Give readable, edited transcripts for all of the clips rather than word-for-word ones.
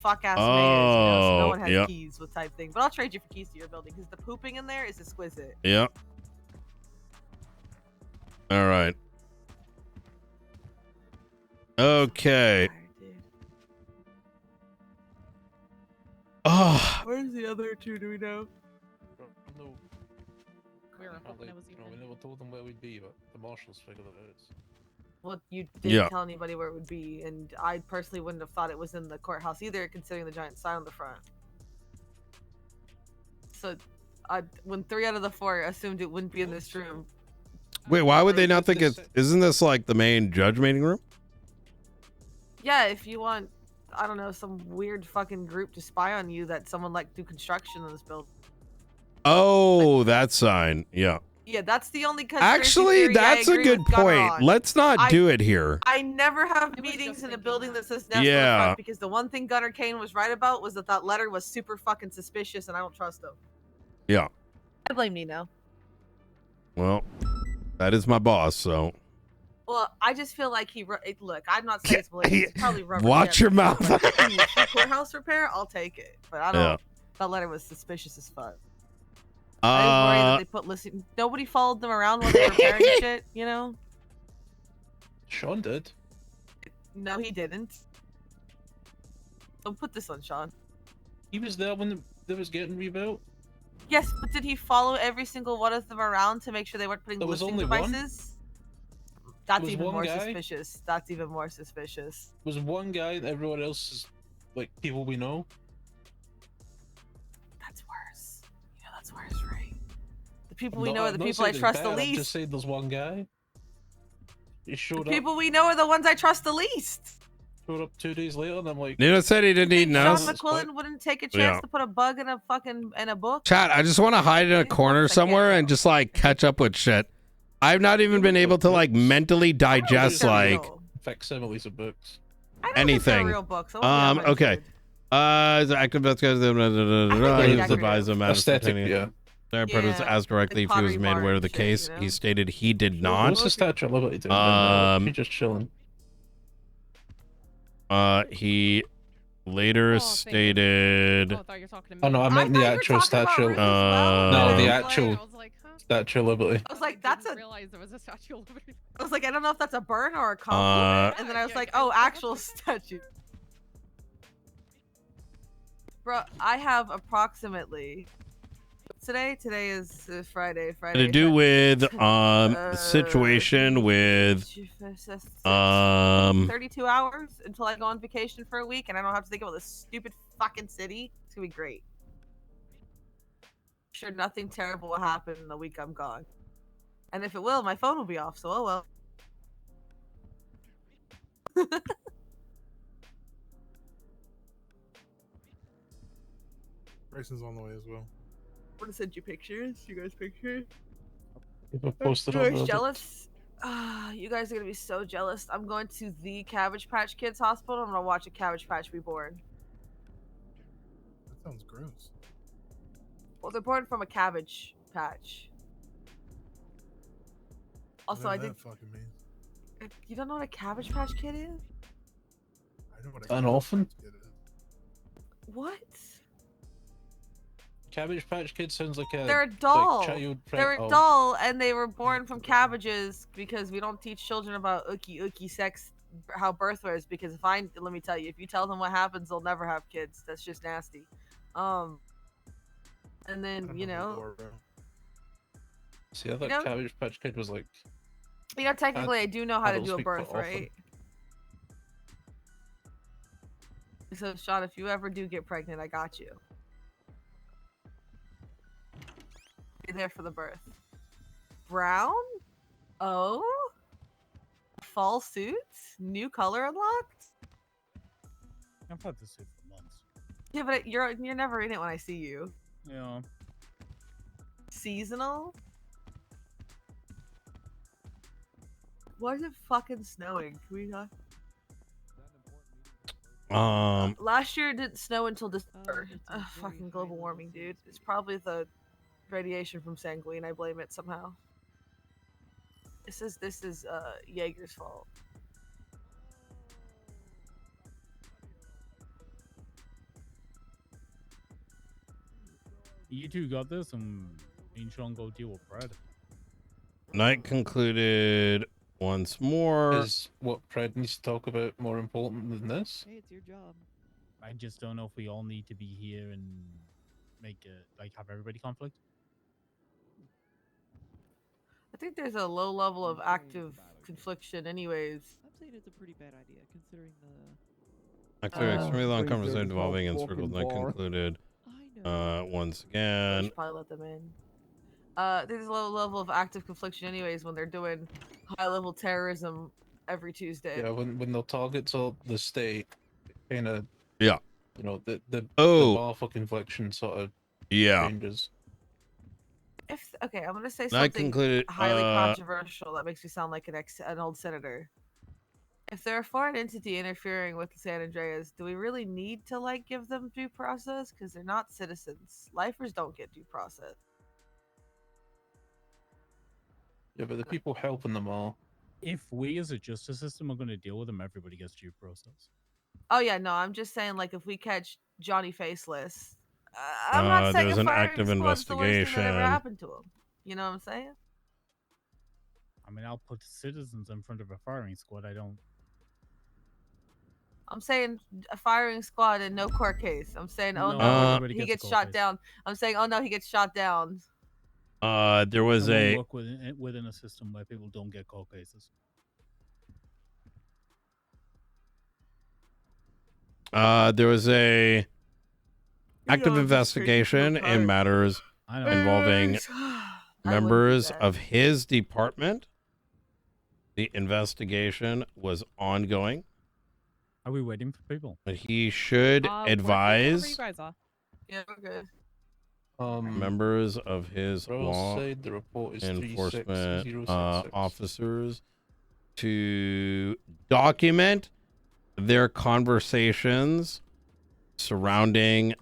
fuck ass mayors, you know, so no Oh, one has yep. keys with type thing. But I'll trade you for keys to your building because the pooping in there is exquisite. Yep. All right. Okay. Oh. Where's the other two? Do we know? No. We were hoping it was You know, we never told them where we'd be, but the marshals figured it out. Well, you didn't tell anybody where it would be, and I personally wouldn't have thought it was in the courthouse either, considering the giant sign on the front. So, when 3 out of the 4 assumed it wouldn't be in this room. Wait, why would they not think it's... Isn't this like the main judge meeting room? Yeah, if you want, I don't know, some weird fucking group to spy on you that someone like do construction in this building. Oh, that sign. Yeah. Yeah, that's the only Actually, that's a good point. Let's not do it here. I never have meetings in a building that says Nest on the front, because the one thing Gunnar Kane was right about was that letter was super fucking suspicious, and I don't trust him. Yeah. I blame Nino. Well, that is my boss, so... Well, I just feel like look, I'm not saying it's malicious. It's probably rubber. Watch your mouth. Courthouse repair, I'll take it. But I don't. Yeah. That letter was suspicious as fuck. I was worried that they put listen. Nobody followed them around while they were repairing shit. You know. Sean did. No, he didn't. Don't put this on Sean. He was there when they was getting rebuilt. Yes, but did he follow every single one of them around to make sure they weren't putting listening devices? One? That's even more suspicious. That's even more suspicious. Was one guy and everyone else is like people we know? That's worse. You know that's worse, right? The people we know are the people I trust the least. I'm just saying there's one guy. He showed up. The people we know are the ones I trust the least. Showed up 2 days later and I'm like... Nino said he didn't eat nose. Sean McQuillan wouldn't take a chance to put a bug in a fucking book. Chat, I just want to hide in a corner somewhere and just like catch up with shit. I've not even been able to like mentally digest like facsimiles of books. anything. Real books. Okay. The active advisor matter. Their purpose asked directly if he was made aware of the case. He stated he did not. What's the Statue of Liberty doing? He's just chilling. He later stated. Oh no, I meant the actual statue. No, the actual Statue of Liberty. I was like, that's a. Realized there was a Statue of Liberty. I was like, I don't know if that's a burn or a compliment. And then I was like, oh, actual statue. Bro, I have approximately. Today is Friday. To do with the situation with 32 hours until I go on vacation for a week, and I don't have to think about this stupid fucking city. It's gonna be great. Sure, nothing terrible will happen in the week I'm gone, and if it will, my phone will be off. So oh well. Grayson's on the way as well. I'm gonna send you pictures. You guys pictures? People posted You on guys the... jealous? You guys are gonna be so jealous. I'm going to the Cabbage Patch Kids hospital. I'm gonna watch a Cabbage Patch be born. That sounds gross. Well, they're born from a cabbage patch. Also, I did. Fucking means. You don't know what a Cabbage Patch Kid is? I know what An orphan? What? Cabbage Patch Kid sounds like a... They're a doll. Like They're a doll, and they were born from cabbages because we don't teach children about ookie sex, how birth was. Because let me tell you, if you tell them what happens, they'll never have kids. That's just nasty. And then you know. See, I thought Cabbage Patch Kid was like. You know, technically, I do know how to do a birth, right? So, Sean, if you ever do get pregnant, I got you. Be there for the birth. Brown? Oh? Fall suits? New color unlocked? I've had this suit for months. Yeah, but you're never in it when I see you. Yeah. Seasonal? Why is it fucking snowing? Can we not? Last year it didn't snow until December. Fucking global warming, dude. It's probably the radiation from Sanguine. I blame it somehow. This is Jaeger's fault. You two got this, and me and Sean go deal with Brad. Night concluded once more. Is what Fred needs to talk about more important than this? Hey, it's your job. I just don't know if we all need to be here and make it like have everybody conflict. I think there's a low level of active confliction, anyways. I'm saying it's a pretty bad idea considering the. After extremely long please, conversation there's no involving in fucking circles, Night bar. concluded I know. once I again. should probably let them in. There's a low level of active confliction, anyways, when they're doing high-level terrorism every Tuesday. Yeah, when they'll target the state, kind of. Yeah. You know the Oh. bar for confliction sort of Yeah. changes. Okay, I'm gonna say Night something concluded, highly controversial that makes me sound like an old senator. If they're a foreign entity interfering with San Andreas, do we really need to like give them due process? Because they're not citizens. Lifers don't get due process. Yeah, but the people helping them are. If we as a justice system are going to deal with them, everybody gets due process. Oh yeah, no, I'm just saying like if we catch Johnny Faceless, I'm not saying there's a an firing active squad's the worst thing that ever investigation. happened to him. You know what I'm saying? I mean, I'll put citizens in front of a firing squad. I'm saying a firing squad and no court case. I'm saying, oh No, no, everybody he gets a gets court shot case. down. I'm saying, oh no, he gets shot down. There was And we'll a work within a system where people don't get court cases. there was a active I'm just investigation taking in my matters I know. involving I wouldn't do members that. of his department. The investigation was ongoing, Are we waiting for people? but he should Whenever you advise guys are. Yeah, we're good. members of his law Side, the report is enforcement 36066. officers to document their conversations surrounding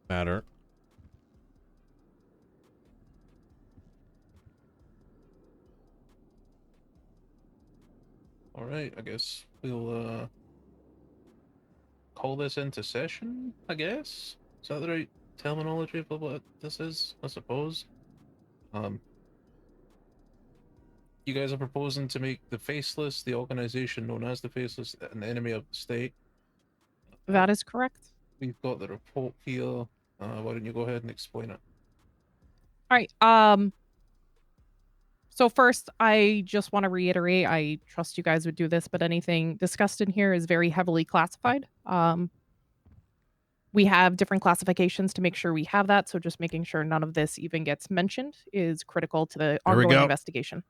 matter. All right, I guess we'll call this into session. I guess is that the right terminology for what this is? I suppose. You guys are proposing to make the Faceless, the organization known as the Faceless, an enemy of the state. That is correct. We've got the report here. Why don't you go ahead and explain it? All right. So first, I just want to reiterate, I trust you guys would do this, but anything discussed in here is very heavily classified. We have different classifications to make sure we have that. So just making sure none of this even gets mentioned is critical to the Here we ongoing go. investigation.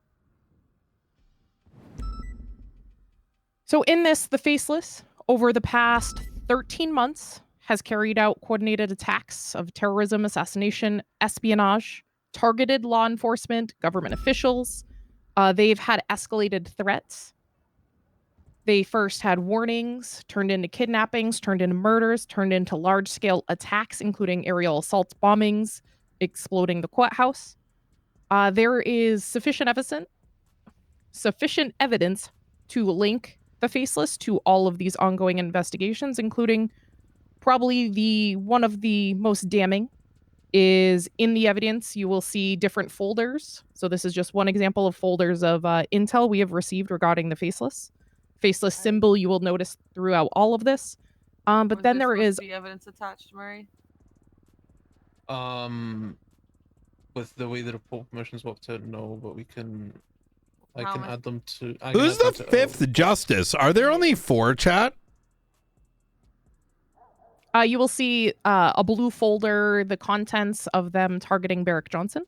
So in this, the Faceless, over the past 13 months, has carried out coordinated attacks of terrorism, assassination, espionage, targeted law enforcement, government officials. They've had escalated threats. They first had warnings, turned into kidnappings, turned into murders, turned into large-scale attacks, including aerial assaults, bombings, exploding the courthouse. There is sufficient evidence to link the Faceless to all of these ongoing investigations, including probably one of the most damning is in the evidence. You will see different folders. So this is just one example of folders of intel we have received regarding the Faceless. Faceless symbol you will notice throughout all of this. But Was then there supposed is to be evidence attached, Murray. With the way the report permissions worked out, no, but we can. I can Promise. add them to. Who's the fifth justice? Are there only 4, chat? you will see a blue folder, the contents of them targeting Barrick Johnson.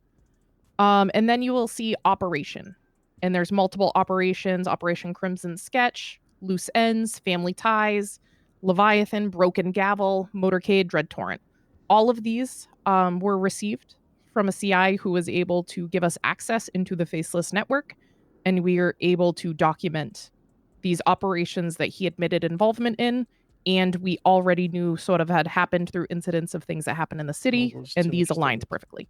And then you will see Operation. And there's multiple operations: Operation Crimson Sketch, Loose Ends, Family Ties, Leviathan, Broken Gavel, Motorcade, Dread Torrent. All of these were received from a CI who was able to give us access into the Faceless network, and we are able to document these operations that he admitted involvement in, and we already knew sort of had happened through incidents of things that happened in the city, and these aligned perfectly.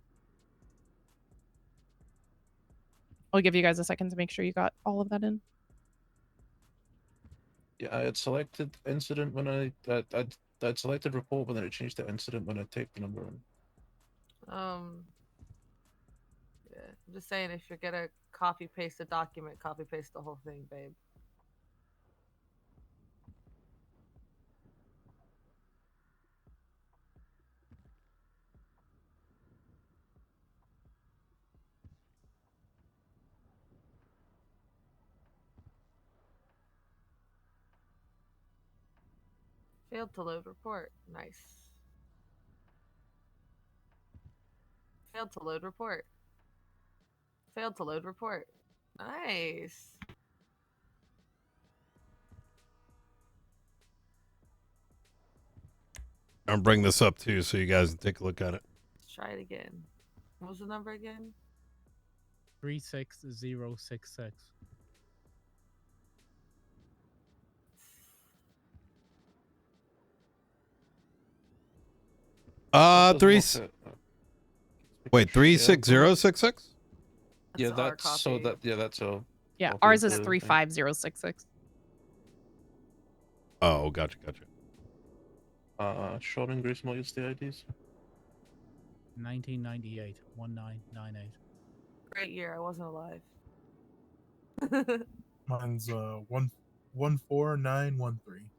I'll give you guys a second to make sure you got all of that in. Yeah, I had selected incident when I I'd selected report, but then it changed to incident when I typed the number in. Yeah, I'm just saying, if you're gonna copy paste a document, copy paste the whole thing, babe. Failed to load report. Nice. Failed to load report. Failed to load report. Nice. I'll bring this up too so you guys can take a look at it. Let's try it again. What was the number again? 36066. That Three. doesn't look at- Wait, 36066. Yeah, our that's so copy. that yeah, that's a Yeah, copy ours of is the thing. 35066. Oh, gotcha. Sean and Grace, what is the IDs? 1998. 1998. Great year. I wasn't alive. Mine's 14913.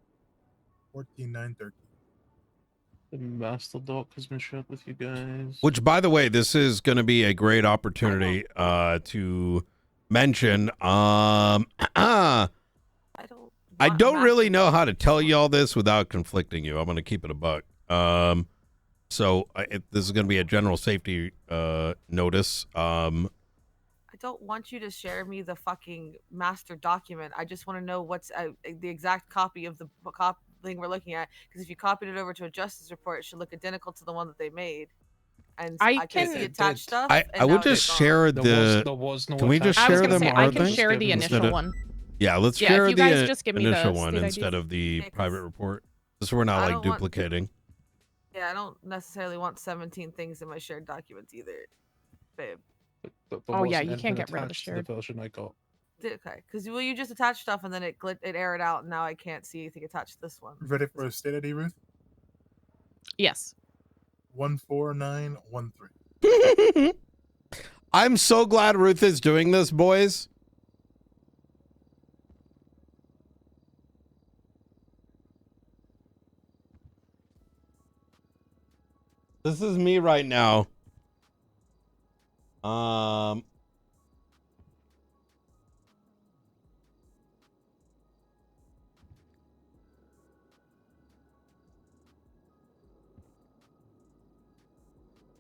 14913. The master doc has been shared with you guys. Which, by the way, this is going to be a great opportunity to mention. I don't really know how to tell you all this without conflicting you. I'm going to keep it a buck. So this is going to be a general safety notice. I don't want you to share me the fucking master document. I just want to know what's the exact copy of the thing we're looking at. Because if you copied it over to a justice report, it should look identical to the one that they made. And I can see attached stuff. I would just share the. There was no can we just I was share gonna them? say, I our can thing? share the Instead initial of- one. Yeah, let's Yeah, share if you guys the just give me the initial one state instead IDs. of the Yeah, 'cause private report. Just so we're not I like don't want- duplicating. Yeah, I don't necessarily want 17 things in my shared documents either, babe. Oh, yeah, you can't get rid of the The shared. version I got. Okay, because you just attach stuff and then it aired out, and now I can't see anything attached to this one. Ready for a state ID, Ruth? Yes. 14913. I'm so glad Ruth is doing this, boys. This is me right now.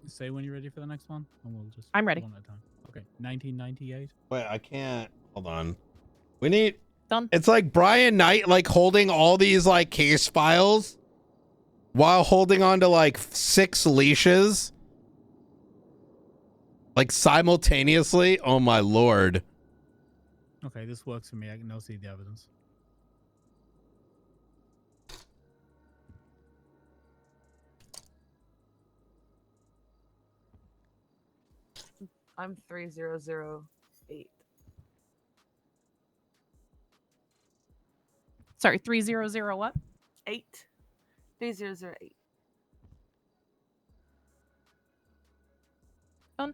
Say when you're ready for the next one, and we'll just. I'm ready. One at a time. Okay. 1998. Wait, I can't. Hold on. We need. Done. It's like Brian Knight, like holding all these like case files while holding on to like 6 leashes, like simultaneously. Oh my lord. Okay, this works for me. I can now see the evidence. I'm 3008. Sorry, 300 what? 8. 3008. Done.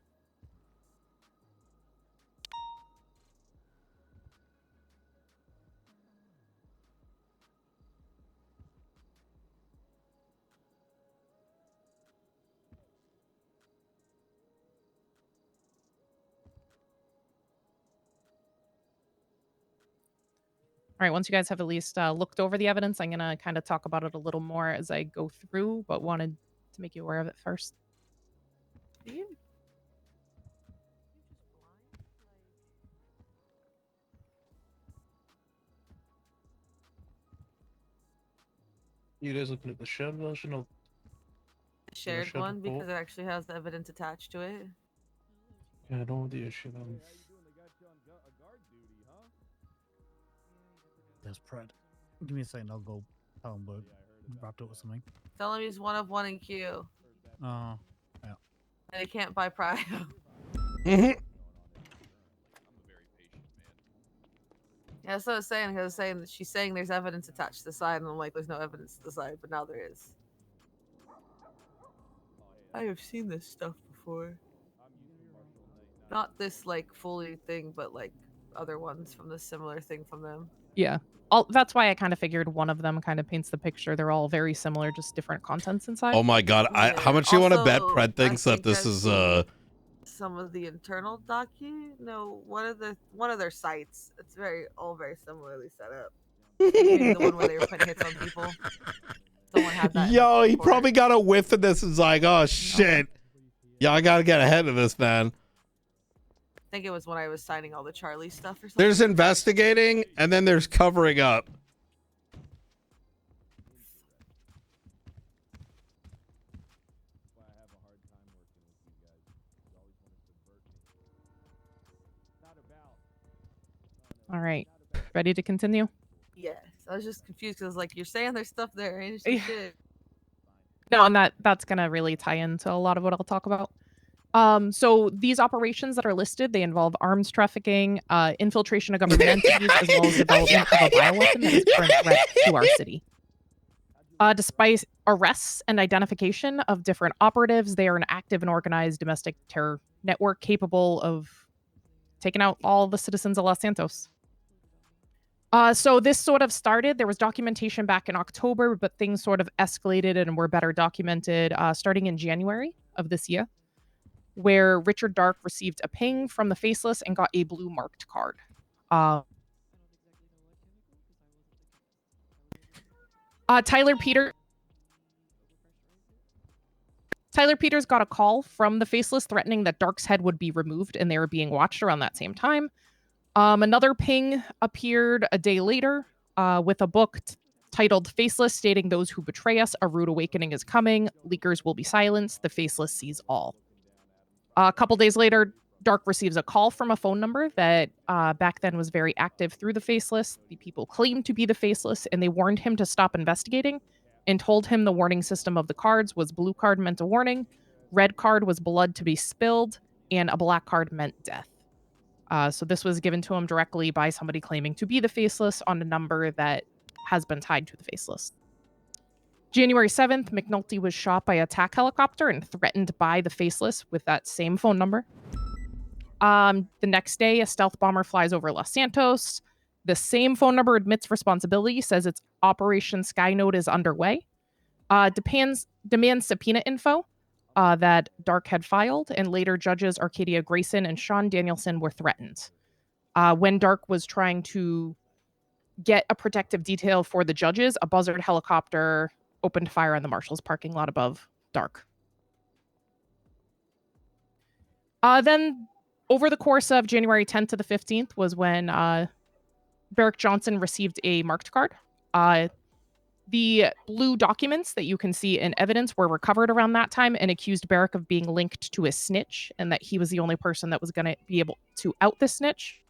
All right, once you guys have at least looked over the evidence, I'm going to kind of talk about it a little more as I go through, but wanted to make you aware of it first. Do you? You guys looking at the shared version of The shared shared one report? because it actually has the evidence attached to it. Yeah, I know the issue then. There's Pred. Give me a second. I'll go tell him we're wrapped up with something. Tell him he's one of one in queue. Yeah. And he can't buy Prio. Mm-hmm. Yeah, Yeah, that's what I was saying. I was saying that she's saying there's evidence attached to the side, and I'm like, there's no evidence to the side, but now there is. I have seen this stuff before. Not this like fully thing, but like other ones from the similar thing from them. Yeah. That's why I kind of figured one of them kind of paints the picture. They're all very similar, just different contents inside. Oh my god! Yeah. How much do you want to bet Also, Pred thinks I that think this I've is seen some of the internal no, one of their sites. It's all very similarly set up. Maybe the one where they were putting hits on people. Someone had that. Yo, he report. probably got a whiff of this. And is like, oh shit. Yeah, I gotta get ahead of this, man. I think it was when I was signing all the Charlie stuff or something. There's investigating, and then there's covering up. All right. Ready to continue? Yes. I was just confused because I was like, you're saying there's stuff there, ain't Yeah. shit. No, and that's gonna really tie into a lot of what I'll talk about. So these operations that are listed, they involve arms trafficking, infiltration of government entities, as well as development of a bioweapon that is a current threat to our city. Despite arrests and identification of different operatives, they are an active and organized domestic terror network capable of taking out all the citizens of Los Santos. So this sort of started, there was documentation back in October, but things sort of escalated and were better documented starting in January of this year, where Richard Dark received a ping from the Faceless and got a blue marked card. Tyler Peters got a call from the Faceless threatening that Dark's head would be removed, and they were being watched around that same time. Another ping appeared a day later with a book titled Faceless, stating those who betray us, a rude awakening is coming. Leakers will be silenced. The Faceless sees all. A couple days later, Dark receives a call from a phone number that back then was very active through the Faceless. The people claimed to be the Faceless, and they warned him to stop investigating and told him the warning system of the cards was blue card meant a warning, red card was blood to be spilled, and a black card meant death. So this was given to him directly by somebody claiming to be the Faceless on a number that has been tied to the Faceless. January 7th, McNulty was shot by an attack helicopter and threatened by the Faceless with that same phone number. The next day, a stealth bomber flies over Los Santos. The same phone number admits responsibility, says its Operation Skynote is underway. Demands subpoena info that Dark had filed, and later judges Arcadia Grayson and Sean Danielson were threatened. When Dark was trying to get a protective detail for the judges, a Buzzard helicopter opened fire on the Marshall's parking lot above Dark. Then, over the course of January 10th to the 15th was when Barrick Johnson received a marked card. The blue documents that you can see in evidence were recovered around that time and accused Barrick of being linked to a snitch and that he was the only person that was going to be able to out the snitch.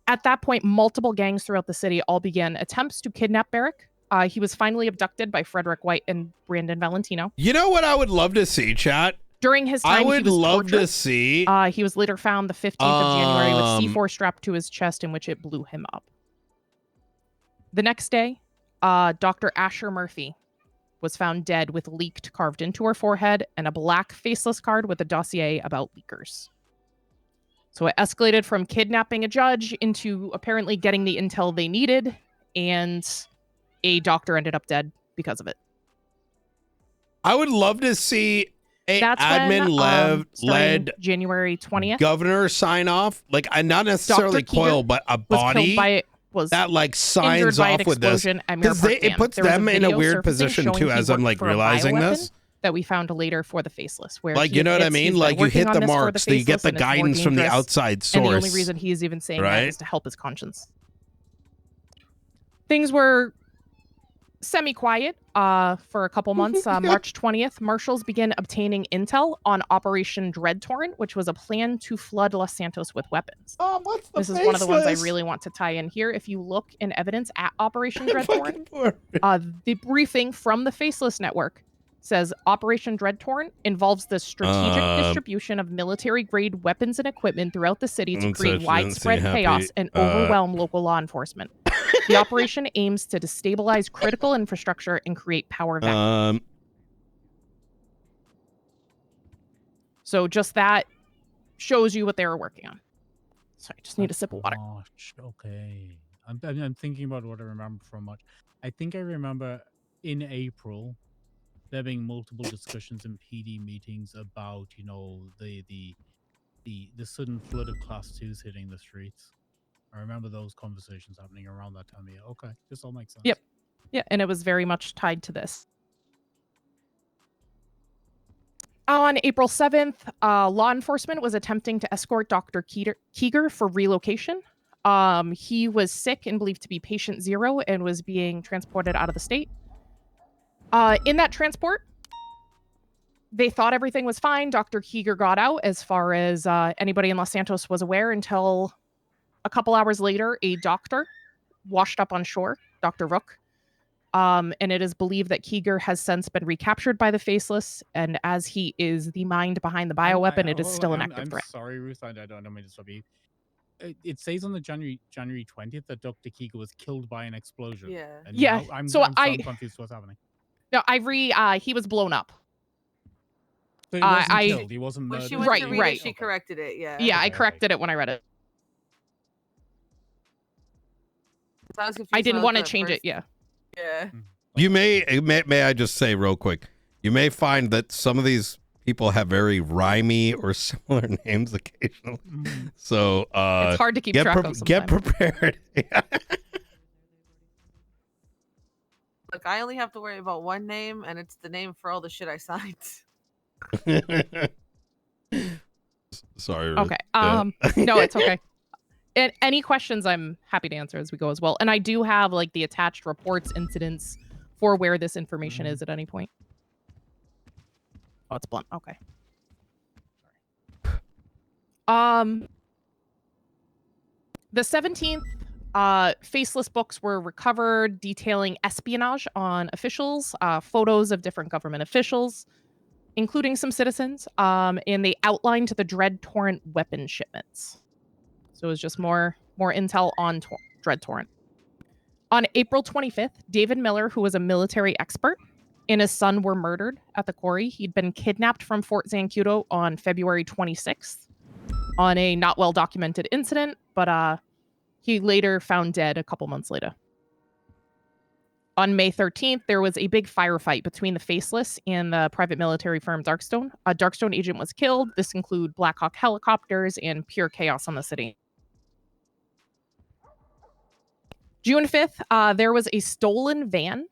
At that point, multiple gangs throughout the city all began attempts to kidnap Barrick. He was finally abducted by Frederick White and Brandon Valentino. You know what I would love to see, chat? During his time, I would he was love tortured. to see. He was later found the 15th of January with C4 strapped to his chest, in which it blew him up. The next day, Dr. Asher Murphy was found dead with leaked carved into her forehead and a black faceless card with a dossier about leakers. So it escalated from kidnapping a judge into apparently getting the intel they needed, and a doctor ended up dead because of it. I would love to see a That's admin-led January 20th. governor sign off. Like, not necessarily Dr. Keeger Coyle, but a was body killed by that like signs by an off with this. explosion at Mirror Because Park it Dam. puts There was them in a video weird surfacing position showing too, he as I'm worked like for a realizing bioweapon this. that we found later for the Faceless, where Like, he you know what I admits mean? he's Like, been you hit working the on this for marks, so you get Faceless, the and it's more guidance from the dangerous, outside source. And the only reason he is even saying right? that is to help his conscience. Things were semi-quiet for a couple months. March 20th, Marshals began obtaining intel on Operation Dread Torrent, which was a plan to flood Los Santos with weapons. What's This is one of the ones I really want to tie in here. If you look in evidence at Operation Dread Torrent, the briefing from the Faceless Network says Operation Dreadtorrent involves the strategic distribution of military-grade weapons and equipment throughout the city to create widespread chaos and overwhelm local law enforcement. The operation aims to destabilize critical infrastructure and create power vacuum. So just that shows you what they were working on. Sorry, just need a sip of water. March. Okay. I'm thinking about what I remember from March. I think I remember in April there being multiple discussions in PD meetings about, you know, the sudden flood of class 2s hitting the streets. I remember those conversations happening around that time of year. Okay, this all makes sense. Yep. Yeah, and it was very much tied to this. On April 7th, law enforcement was attempting to escort Dr. Keeger for relocation. He was sick and believed to be patient 0 and was being transported out of the state. In that transport, they thought everything was fine. Dr. Keeger got out as far as anybody in Los Santos was aware until a couple hours later, a doctor washed up on shore, Dr. Rook. And it is believed that Keeger has since been recaptured by the Faceless, and as he is the mind behind the bioweapon, it is still an active threat. Sorry, Ruth, I don't know me to stop you. It says on the January 20th that Dr. Keeger was killed by an explosion. Yeah. And Yeah. now I'm So confused what's happening. No, he was blown up. So he wasn't killed. He wasn't When murdered. she went to read Right. it, she corrected it. Yeah. Yeah, I Okay, corrected it when I read it. I was confused I didn't when want to looked at change first. it. Yeah. Yeah. You may I just say real quick, you may find that some of these people have very rhymey or similar names occasionally. So It's hard to keep track of sometimes. Get prepared. Look, I only have to worry about one name, and it's the name for all the shit I signed. Sorry, Ruth. Okay. Yeah. No, it's okay. And any questions I'm happy to answer as we go as well. And I do have like the attached reports, incidents for where this information is at any point. Oh, it's blunt. Okay. The 17th, faceless books were recovered detailing espionage on officials, photos of different government officials, including some citizens, and they outlined the Dread Torrent weapon shipments. So it was just more intel on Dread Torrent. On April 25th, David Miller, who was a military expert, and his son were murdered at the quarry. He'd been kidnapped from Fort Zancudo on February 26th on a not well-documented incident, but he later found dead a couple months later. On May 13th, there was a big firefight between the Faceless and the private military firm Darkstone. A Darkstone agent was killed. This included Black Hawk helicopters and pure chaos on the city. June 5th, there was a stolen van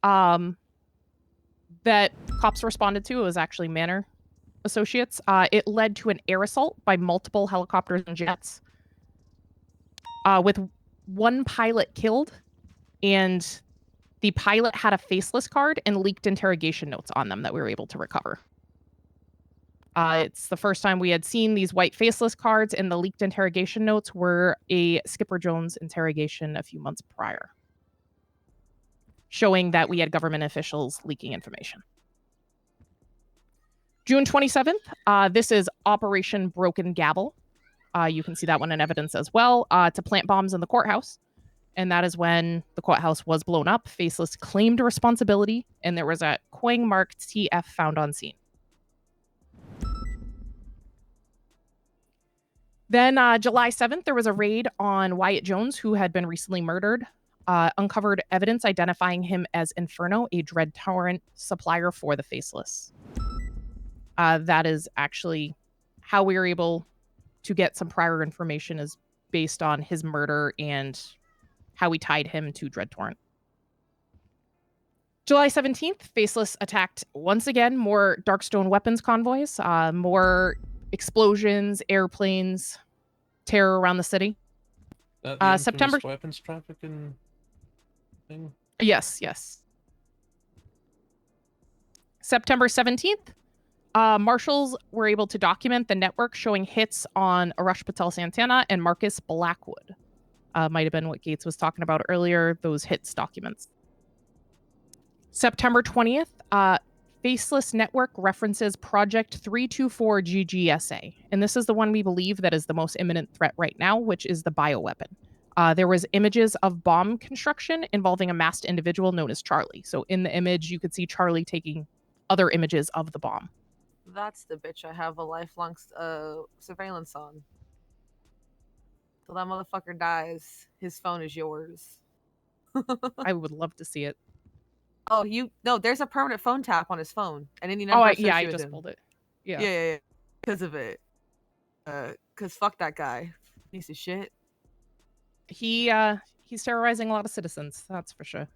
that cops responded to. It was actually Manor Associates. It led to an air assault by multiple helicopters and jets, with one pilot killed, and the pilot had a faceless card and leaked interrogation notes on them that we were able to recover. It's the first time we had seen these white faceless cards, and the leaked interrogation notes were a Skipper Jones interrogation a few months prior, showing that we had government officials leaking information. June 27th, this is Operation Broken Gavel. You can see that one in evidence as well, to plant bombs in the courthouse. And that is when the courthouse was blown up. Faceless claimed responsibility, and there was a coin marked TF found on scene. Then July 7th, there was a raid on Wyatt Jones, who had been recently murdered. Uncovered evidence identifying him as Inferno, a Dread Torrent supplier for the Faceless. That is actually how we were able to get some prior information, is based on his murder and how we tied him to Dread Torrent. July 17th, Faceless attacked once again more Darkstone weapons convoys, more explosions, airplanes, terror around the city. September weapons trafficking thing. Yes. September 17th, marshals were able to document the network showing hits on Arash Patel Santana and Marcus Blackwood. Might have been what Gates was talking about earlier, those hits documents. September 20th, Faceless Network references Project 324 GGSA, and this is the one we believe that is the most imminent threat right now, which is the bioweapon. There was images of bomb construction involving a masked individual known as Charlie. So in the image, you could see Charlie taking other images of the bomb. That's the bitch I have a lifelong surveillance on. Till that motherfucker dies, his phone is yours. I would love to see it. Oh, no, there's a permanent phone tap on his phone, and any number associated I with just him. pulled it. Yeah. Yeah, because of it. Cause fuck that guy, piece of shit. He's terrorizing a lot of citizens. That's for sure.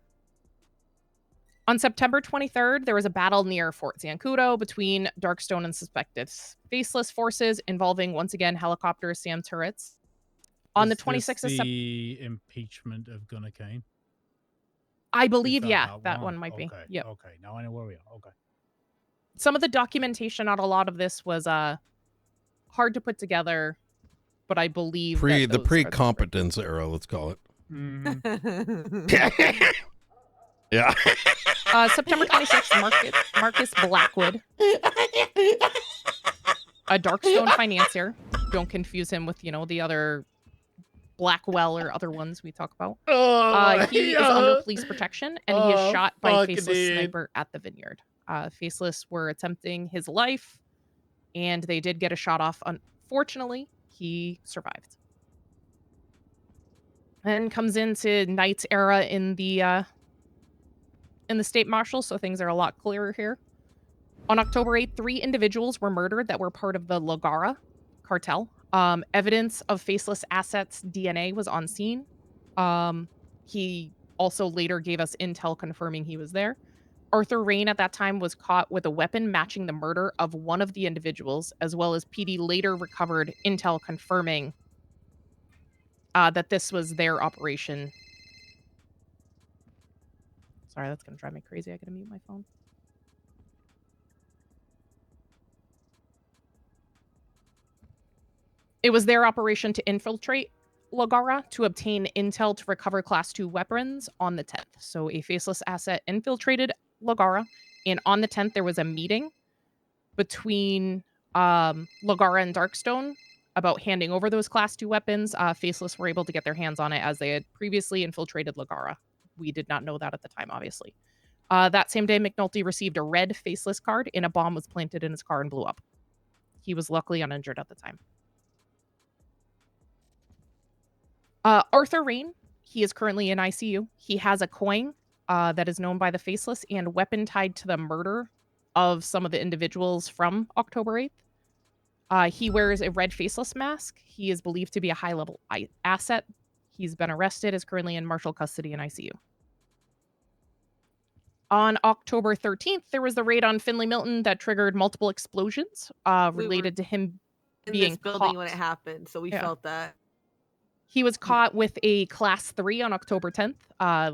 On September 23rd, there was a battle near Fort Zancudo between Darkstone and suspected Faceless forces involving, once again, helicopters, SAM turrets. On the 26th of September, the impeachment of Gunnar Kane. I believe, that one might be. Okay. Yep. Okay. Now I know where we are. Okay. Some of the documentation on a lot of this was hard to put together, but I believe the pre-competence era, let's call it. Mm-hmm. Yeah. September 26th, Marcus Blackwood, a Darkstone financier. Don't confuse him with, the other Blackwell or other ones we talk about. He is under police protection, and he is shot by Faceless Sniper at the Vineyard. Faceless were attempting his life, and they did get a shot off. Unfortunately, he survived. And comes into Knight's era in the state marshal, so things are a lot clearer here. On October 8th, 3 individuals were murdered that were part of the Lagara cartel. Evidence of Faceless assets' DNA was on scene. He also later gave us intel confirming he was there. Arthur Rain at that time was caught with a weapon matching the murder of one of the individuals, as well as PD later recovered intel confirming that this was their operation. Sorry, that's going to drive me crazy. I got to mute my phone. It was their operation to infiltrate Lagara to obtain intel to recover Class 2 weapons on the 10th. So a Faceless asset infiltrated Lagara, and on the 10th, there was a meeting between Lagara and Darkstone about handing over those Class 2 weapons. Faceless were able to get their hands on it as they had previously infiltrated Lagara. We did not know that at the time, obviously. That same day, McNulty received a red Faceless card, and a bomb was planted in his car and blew up. He was luckily uninjured at the time. Arthur Rain, he is currently in ICU. He has a coin that is known by the Faceless and weapon tied to the murder of some of the individuals from October 8th. He wears a red Faceless mask. He is believed to be a high-level asset. He's been arrested, is currently in marshal custody in ICU. On October 13th, there was the raid on Finley Milton that triggered multiple explosions related to him being in this building caught when it happened, so we felt that. He was caught with a Class 3 on October 10th,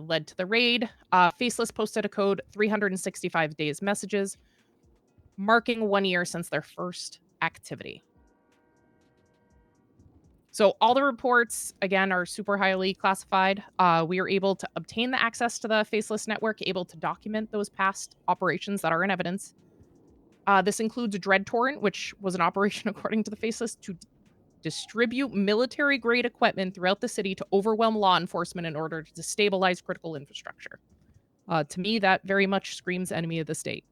led to the raid. Faceless posted a code 365 days messages, marking 1 year since their first activity. So all the reports, again, are super highly classified. We are able to obtain the access to the Faceless network, able to document those past operations that are in evidence. This includes Dread Torrent, which was an operation, according to the Faceless, to distribute military-grade equipment throughout the city to overwhelm law enforcement in order to destabilize critical infrastructure. To me, that very much screams enemy of the state.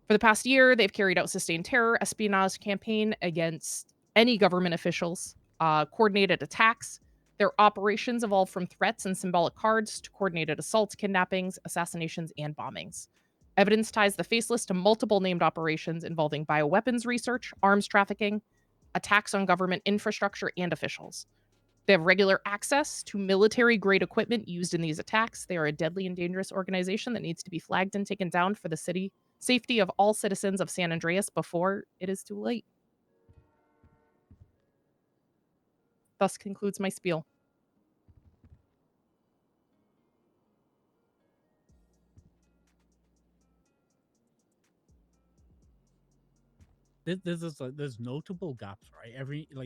For the past year, they've carried out sustained terror, espionage campaign against any government officials, coordinated attacks. Their operations evolve from threats and symbolic cards to coordinated assaults, kidnappings, assassinations, and bombings. Evidence ties the Faceless to multiple named operations involving bioweapons research, arms trafficking, attacks on government infrastructure and officials. They have regular access to military-grade equipment used in these attacks. They are a deadly and dangerous organization that needs to be flagged and taken down for the safety of all citizens of San Andreas before it is too late. Thus concludes my spiel. There's notable gaps, right?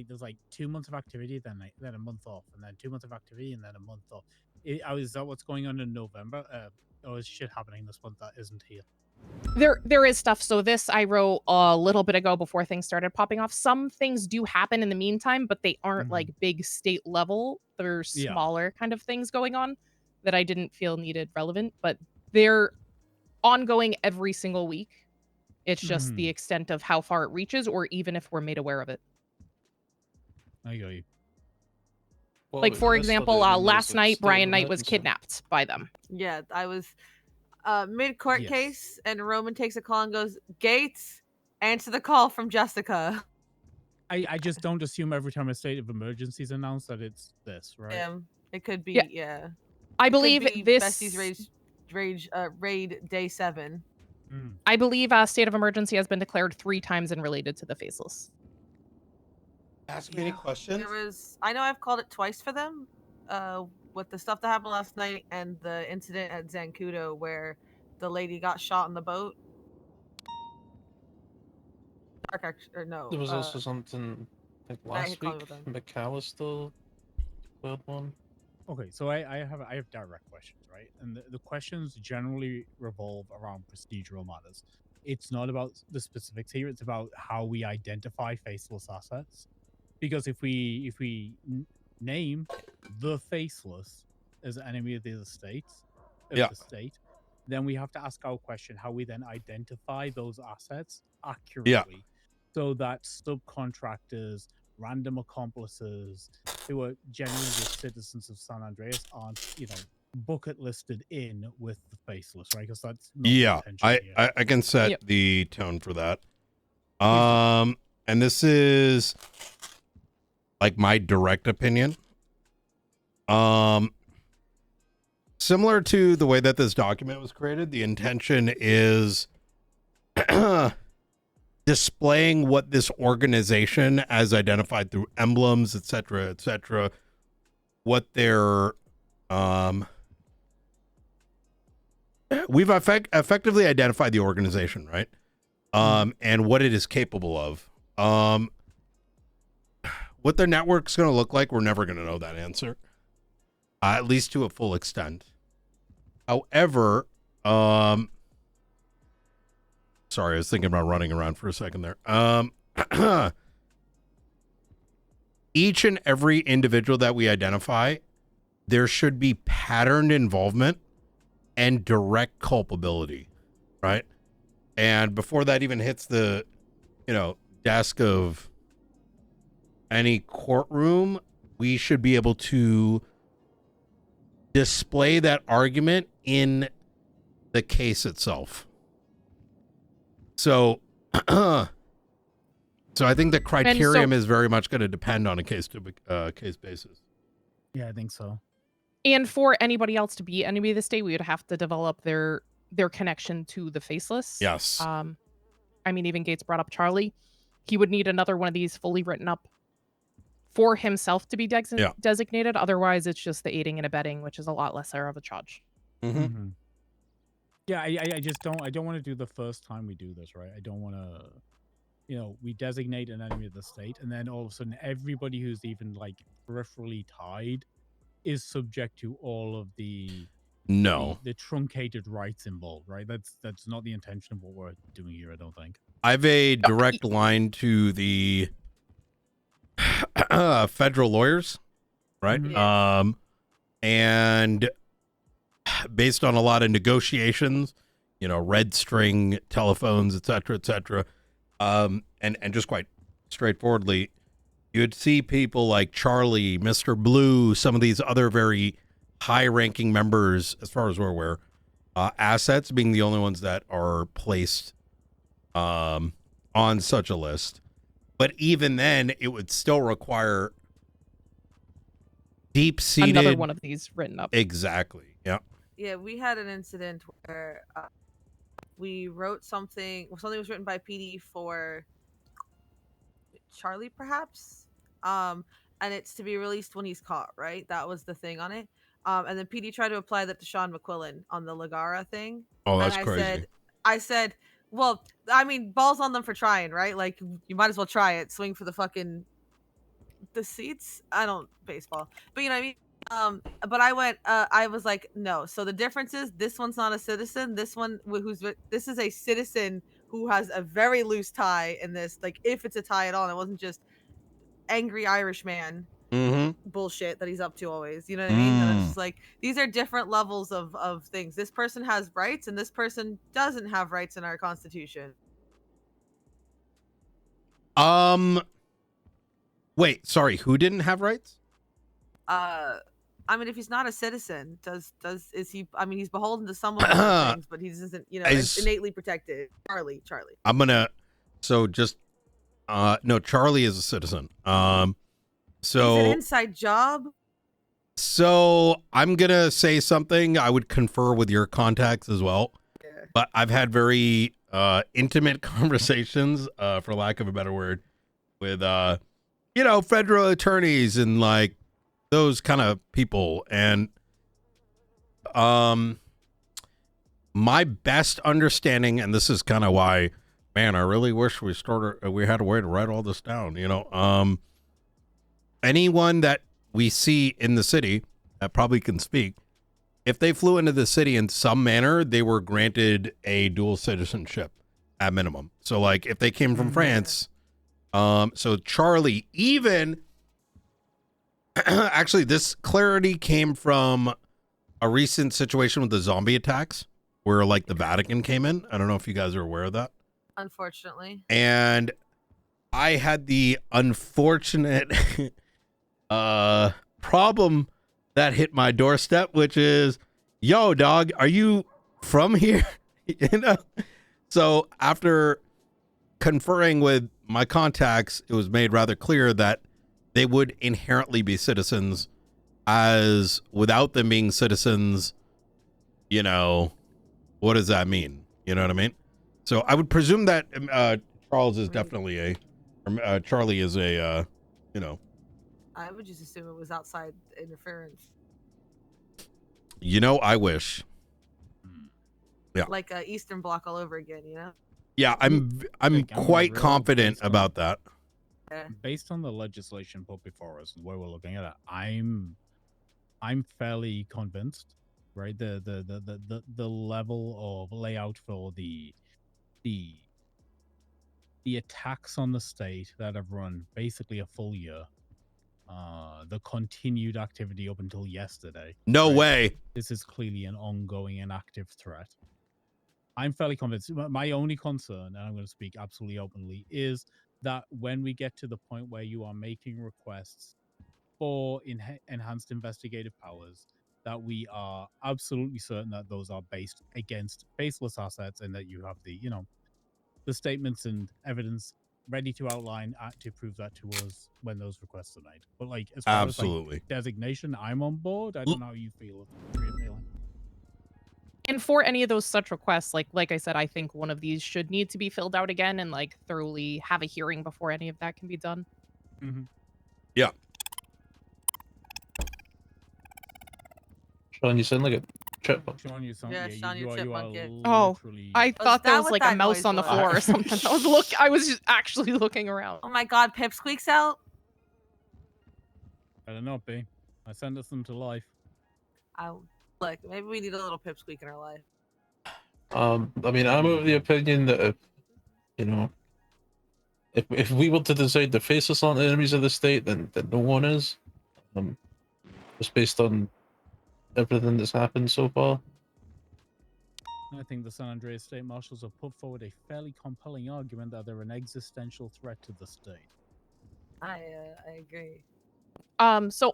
There's 2 months of activity, then a month off, and then 2 months of activity, and then a month off. Is that what's going on in November? is shit happening this month that isn't here? There is stuff. So this I wrote a little bit ago before things started popping off. Some things do happen in the meantime, but they aren't like big state level. They're smaller kind of things going on that I didn't feel needed relevant, but they're ongoing every single week. It's just the extent of how far it reaches, or even if we're made aware of it. I got you. Well, Like, for this example, stuff, even last there's a night, state Brian of Knight was emergency. kidnapped by them. Yeah, I was mid-court Yes. case, and Roman takes a call and goes, Gates, answer the call from Jessica. I just don't assume every time a state of emergency is announced that it's this, right? It could be, Yeah. yeah. I It could believe be this Bestie's raid day 7. I believe state of emergency has been declared 3 times and related to the faceless. Ask me any questions. I know I've called it twice for them, with the stuff that happened last night and the incident at Zancudo where the lady got shot on the boat. There was also something like last calling week. with them. McAllister killed one. Okay, so I have direct questions, right? And the questions generally revolve around procedural matters. It's not about the specifics here. It's about how we identify faceless assets. Because if we name the faceless as an enemy of the state, then we have to ask our question how we then identify those assets accurately, so that subcontractors, random accomplices who are generally just citizens of San Andreas aren't, bucket listed in with the faceless, right? Because that's not the intention here. I can set the tone for that. And this is like my direct opinion. Similar to the way that this document was created, the intention is displaying what this organization, as identified through emblems, etc., what their we've effectively identified the organization, right? And what it is capable of. What their network's going to look like, we're never going to know that answer, at least to a full extent. However, sorry, I was thinking about running around for a second there. Each and every individual that we identify, there should be patterned involvement and direct culpability, right? And before that even hits the, desk of any courtroom, we should be able to display that argument in the case itself. So, so I think the criterion is very much going to depend on a case basis. Yeah, I think so. And for anybody else to be enemy of the state, we would have to develop their connection to the faceless. Yes. I mean, even Gates brought up Charlie. He would need another one of these fully written up for himself to be designated. Otherwise, it's just the aiding and abetting, which is a lot lesser of a charge. Yeah, I just don't. I don't want to do the first time we do this, right? I don't want to, we designate an enemy of the state, and then all of a sudden, everybody who's even like peripherally tied is subject to all of the truncated rights involved, right? That's not the intention of what we're doing here, I don't think. I have a direct line to the federal lawyers, right? And based on a lot of negotiations, red string telephones, etc., and just quite straightforwardly, you'd see people like Charlie, Mr. Blue, some of these other very high-ranking members, as far as we're aware, assets being the only ones that are placed on such a list. But even then, it would still require deep-seated... Another one of these written up. Exactly, yeah. Yeah, we had an incident where we wrote something was written by PD for Charlie, perhaps? And it's to be released when he's caught, right? That was the thing on it. And then PD tried to apply that to Sean McQuillan on the Lagara thing. Oh, that's and crazy. I said, well, I mean, balls on them for trying, right? Like, you might as well try it. Swing for the seats. I don't baseball, but you know what I mean. But I was like, no. So the difference is this one's not a citizen. This one this is a citizen who has a very loose tie in this. Like, if it's a tie at all, and it wasn't just angry Irish man bullshit that he's up to always. You know what I mean? And it's just like, these are different levels of things. This person has rights, and this person doesn't have rights in our Constitution. Wait, sorry, who didn't have rights? I mean, if he's not a citizen, is he? I mean, he's beholden to some of the things, but he isn't, innately protected. Charlie. I'm gonna. So just, no, Charlie is a citizen. So it's an inside job. So I'm gonna say something. I would confer with your contacts as well. Yeah. But I've had very intimate conversations, for lack of a better word, with federal attorneys and like those kind of people. And my best understanding, and this is kind of why, man, I really wish we had a way to write all this down. Anyone that we see in the city that probably can speak, if they flew into the city in some manner, they were granted a dual citizenship at minimum. So like if they came from France, so Charlie, even actually this clarity came from a recent situation with the zombie attacks where like the Vatican came in. I don't know if you guys are aware of that. Unfortunately. And I had the unfortunate problem that hit my doorstep, which is, yo, dog, are you from here? So after conferring with my contacts, it was made rather clear that they would inherently be citizens, as without them being citizens, what does that mean? You know what I mean? So I would presume that Charles is definitely Charlie is a, I would just assume it was outside interference. I wish. Yeah. Like Eastern Bloc all over again, Yeah, I'm quite confident about that. Based on the legislation put before us and where we're looking at it, I'm fairly convinced, right? The level of layout for the attacks on the state that have run basically a full year, the continued activity up until yesterday. No way. This is clearly an ongoing and active threat. I'm fairly convinced. My only concern, and I'm going to speak absolutely openly, is that when we get to the point where you are making requests for enhanced investigative powers, that we are absolutely certain that those are based against faceless assets, and that you have the statements and evidence ready to outline to prove that to us when those requests are made. But like, as far as like designation, I'm on board. I don't know how you feel. And for any of those such requests, like I said, I think one of these should need to be filled out again and like thoroughly have a hearing before any of that can be done. Yeah. Sean, you sound like a chipmunk. Sean, you sound, yeah, Sean, you're chipmunk. Oh, I thought there was like a mouse on the floor or something. I was just actually looking around. Oh my God, Pipsqueak's out. Better not be. I sentenced them to life. Look, maybe we need a little Pipsqueak in our life. I mean, I'm of the opinion that if we were to decide the faceless aren't enemies of the state, then no one is. Just based on everything that's happened so far. I think the San Andreas State Marshals have put forward a fairly compelling argument that they're an existential threat to the state. I agree. So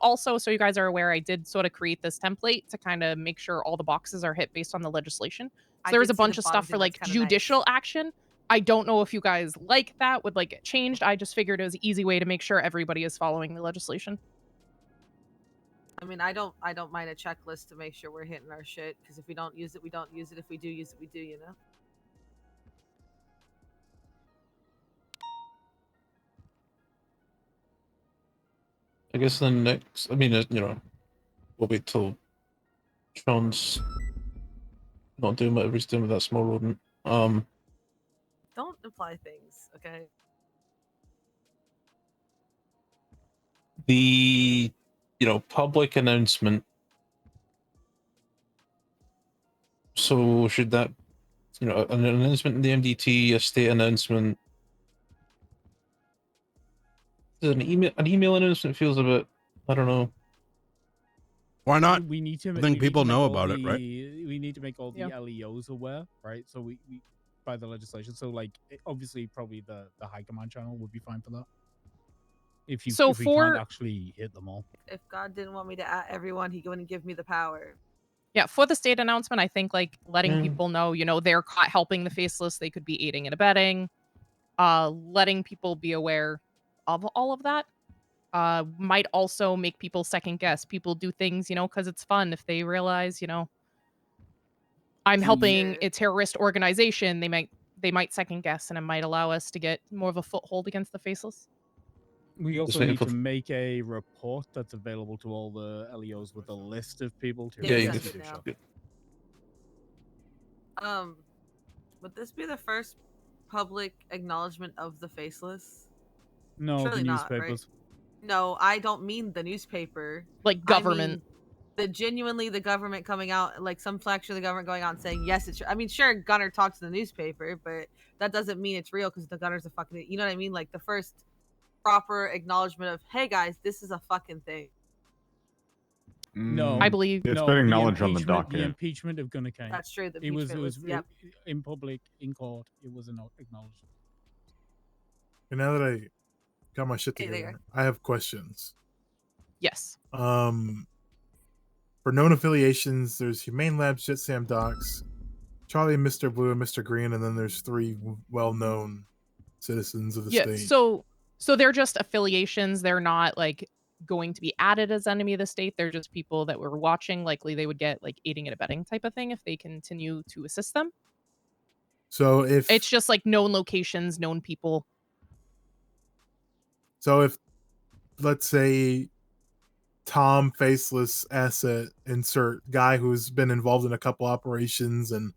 you guys are aware, I did sort of create this template to kind of make sure all the boxes are hit based on the legislation. So there was a bunch of stuff for like judicial action. I don't know if you guys like that, would like it changed. I just figured it was an easy way to make sure everybody is following the legislation. I mean, I don't mind a checklist to make sure we're hitting our shit, because if we don't use it, we don't use it. If we do use it, we do, I guess the next, we'll wait till Sean's not doing whatever he's doing with that small rodent. Don't imply things, okay? public announcement. So should that, an announcement in the MDT, a state announcement? An email announcement feels a bit, I don't know. Why not? We need to. I think people know all about it, right? We need to make all the Yeah. LEOs aware, right? So we by the legislation. So like, obviously, probably the high command channel would be fine for that. If we can't actually hit them all. If God didn't want me to at everyone, he wouldn't give me the power. Yeah, for the state announcement, I think like letting people know, they're caught helping the faceless, they could be aiding and abetting, letting people be aware of all of that. Might also make people second guess. People do things, because it's fun. If they realize, I'm helping a terrorist organization, they might second guess, and it might allow us to get more of a foothold against the faceless. We also need to make a report that's available to all the LEOs with a list of people to Would this be the first public acknowledgement of the faceless? No, Surely the not, newspapers. right? No, I don't mean the newspaper. Like government. I mean the government coming out, like some faction of the government going out and saying, yes, it's true. I mean, sure, Gunner talks to the newspaper, but that doesn't mean it's real because the Gunner's a fucking, you know what I mean? Like the first proper acknowledgement of, hey guys, this is a fucking thing. No, I believe it's been acknowledged on the docket. The impeachment of Gunner Kane. That's true. It was in public, in court. It was acknowledged. And now that I got my shit together, I have questions. Yes. For known affiliations, there's Humane Labs, Jet Sam Docs, Charlie, Mr. Blue, and Mr. Green, and then there's 3 well-known citizens of the state. So they're just affiliations. They're not like going to be added as enemy of the state. They're just people that were watching. Likely they would get like aiding and abetting type of thing if they continue to assist them. So if it's just like known locations, known people. So if, let's say, Tom Faceless Asset, insert guy who's been involved in a couple operations and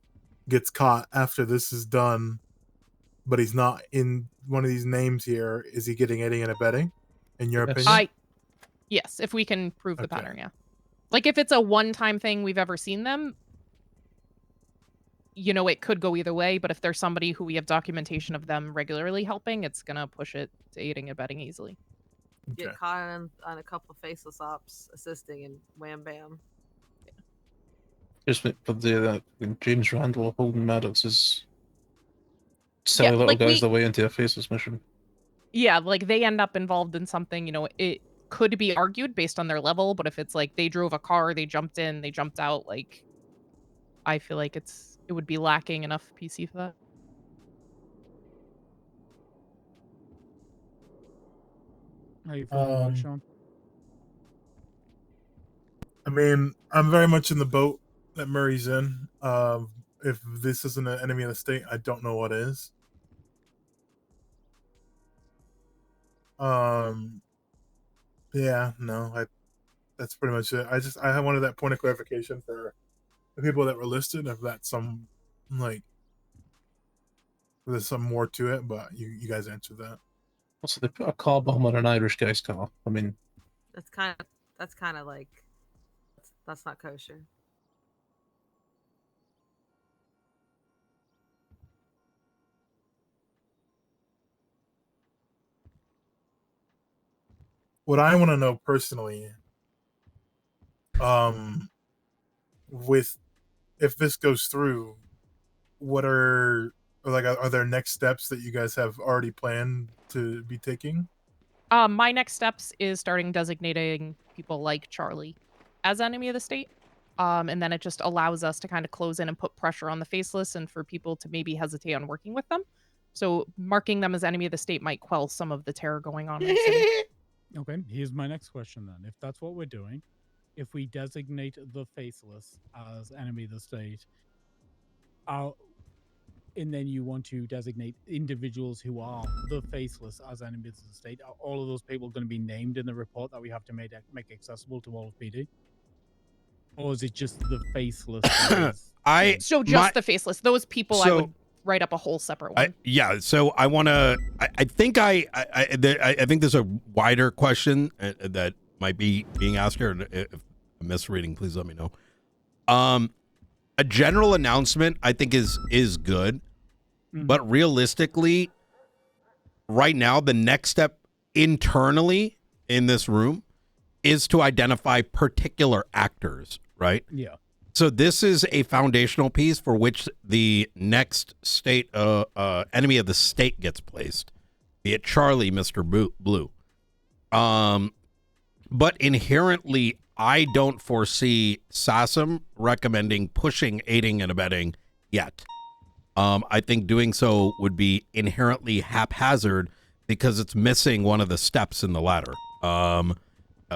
gets caught after this is done, but he's not in one of these names here, is he getting aiding and abetting, in your opinion? Yes, if we can prove the pattern, yeah. Like if it's a one-time thing we've ever seen them, it could go either way, but if there's somebody who we have documentation of them regularly helping, it's going to push it to aiding and abetting easily. Get caught on a couple of faceless ops assisting and wham bam. Just for the James Randall Holden Maddox is silly little guys the way into a faceless mission. Yeah, like they end up involved in something, it could be argued based on their level, but if it's like they drove a car, they jumped in, they jumped out, like I feel like it would be lacking enough PC for that. How you feeling, Sean? I mean, I'm very much in the boat that Murray's in. If this isn't an enemy of the state, I don't know what is. Yeah, no, that's pretty much it. I wanted that point of clarification for the people that were listed, if that's some, like, there's some more to it, but you guys answered that. So they put a car bomb on an Irish guy's car. I mean, that's kind of like, that's not kosher. What I want to know personally, if this goes through, are there next steps that you guys have already planned to be taking? My next steps is starting designating people like Charlie as enemy of the state. And then it just allows us to kind of close in and put pressure on the faceless and for people to maybe hesitate on working with them. So marking them as enemy of the state might quell some of the terror going on in the city. Okay, here's my next question then. If that's what we're doing, if we designate the faceless as enemy of the state, and then you want to designate individuals who are the faceless as enemies of the state, are all of those people going to be named in the report that we have to make accessible to all of PD? Or is it just the faceless? The faceless. Those people I would write up a whole separate one. So I want to. I think I think there's a wider question that might be being asked here. And if I'm misreading, please let me know. A general announcement, I think, is good. But realistically, right now, the next step internally in this room is to identify particular actors, right? Yeah. So this is a foundational piece for which the next state enemy of the state gets placed, be it Charlie, Mr. Blue. But inherently, I don't foresee SASM recommending pushing, aiding, and abetting yet. I think doing so would be inherently haphazard because it's missing one of the steps in the ladder,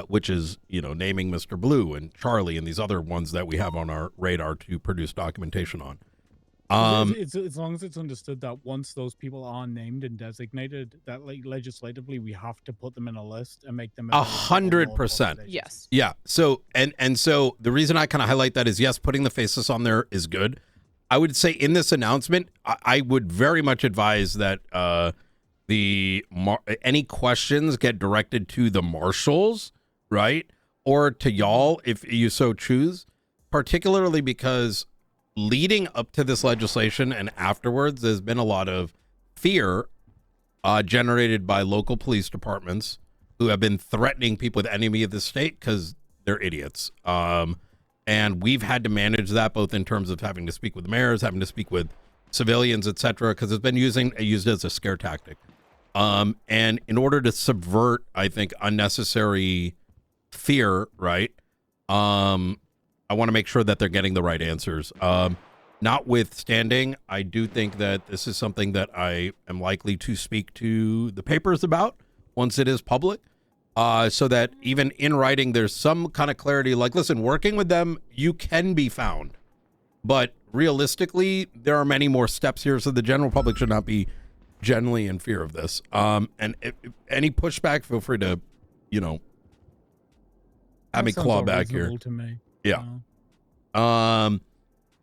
which is, naming Mr. Blue and Charlie and these other ones that we have on our radar to produce documentation on. It's as long as it's understood that once those people are named and designated, that legislatively we have to put them in a list and make them 100%. Yes. Yeah. So and so the reason I kind of highlight that is, yes, putting the faceless on there is good. I would say in this announcement, I would very much advise that any questions get directed to the marshals, right, or to y'all if you so choose, particularly because leading up to this legislation and afterwards, there's been a lot of fear generated by local police departments who have been threatening people with enemy of the state because they're idiots. And we've had to manage that both in terms of having to speak with mayors, having to speak with civilians, etc., because it's been used as a scare tactic. And in order to subvert, I think, unnecessary fear, right? I want to make sure that they're getting the right answers. Notwithstanding, I do think that this is something that I am likely to speak to the papers about once it is public, so that even in writing, there's some kind of clarity. Like, listen, working with them, you can be found. But realistically, there are many more steps here, so the general public should not be generally in fear of this. And if any pushback, feel free to, have me claw back here. To me. Yeah. I'm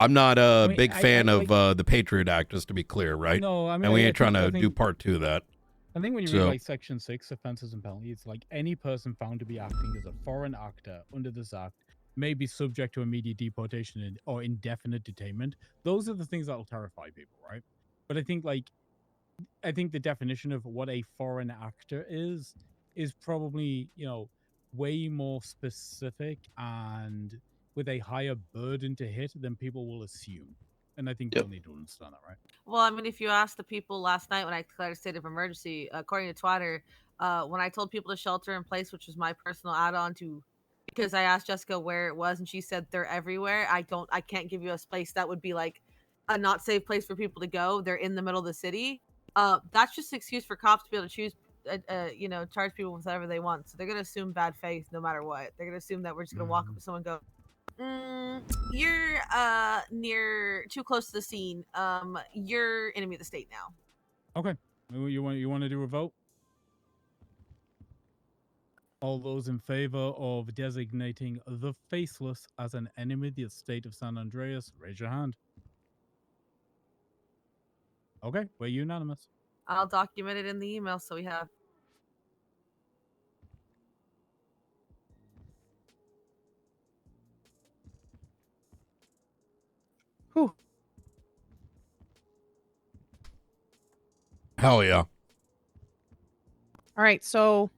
not a big fan of the Patriot Act, just to be clear, right? No, I mean, and we ain't trying to do part 2 of that. I think when you read like Section 6, offenses and penalties, it's like any person found to be acting as a foreign actor under this act may be subject to immediate deportation or indefinite detainment. Those are the things that will terrify people, right? But I think the definition of what a foreign actor is probably, way more specific and with a higher burden to hit than people will assume. And I think people need to understand that, right? Well, I mean, if you ask the people last night when I declared a state of emergency, according to Twitter, when I told people to shelter in place, which was my personal add-on to, because I asked Jessica where it was and she said they're everywhere. I can't give you a place that would be like a not safe place for people to go. They're in the middle of the city. That's just an excuse for cops to be able to choose, charge people with whatever they want. So they're going to assume bad faith no matter what. They're going to assume that we're just going to walk up to someone and go, you're near too close to the scene. You're enemy of the state now. Okay. You want to do a vote? All those in favor of designating the Faceless as an enemy of the state of San Andreas, raise your hand. Okay, we're unanimous. I'll document it in the email so we have. Whew. Hell yeah. All right, so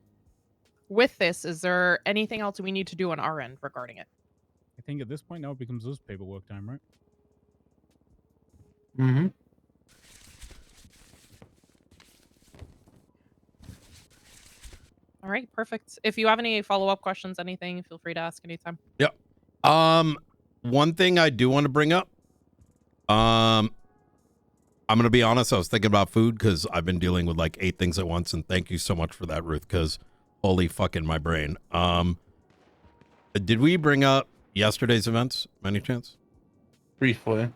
with this, is there anything else we need to do on our end regarding it? I think at this point now it becomes this paperwork time, right? Mm-hmm. All right, perfect. If you have any follow-up questions, anything, feel free to ask anytime. Yep. One thing I do want to bring up, I'm going to be honest, I was thinking about food because I've been dealing with like 8 things at once, and thank you so much for that, Ruth, because holy fucking my brain. Did we bring up yesterday's events, by any chance? Briefly.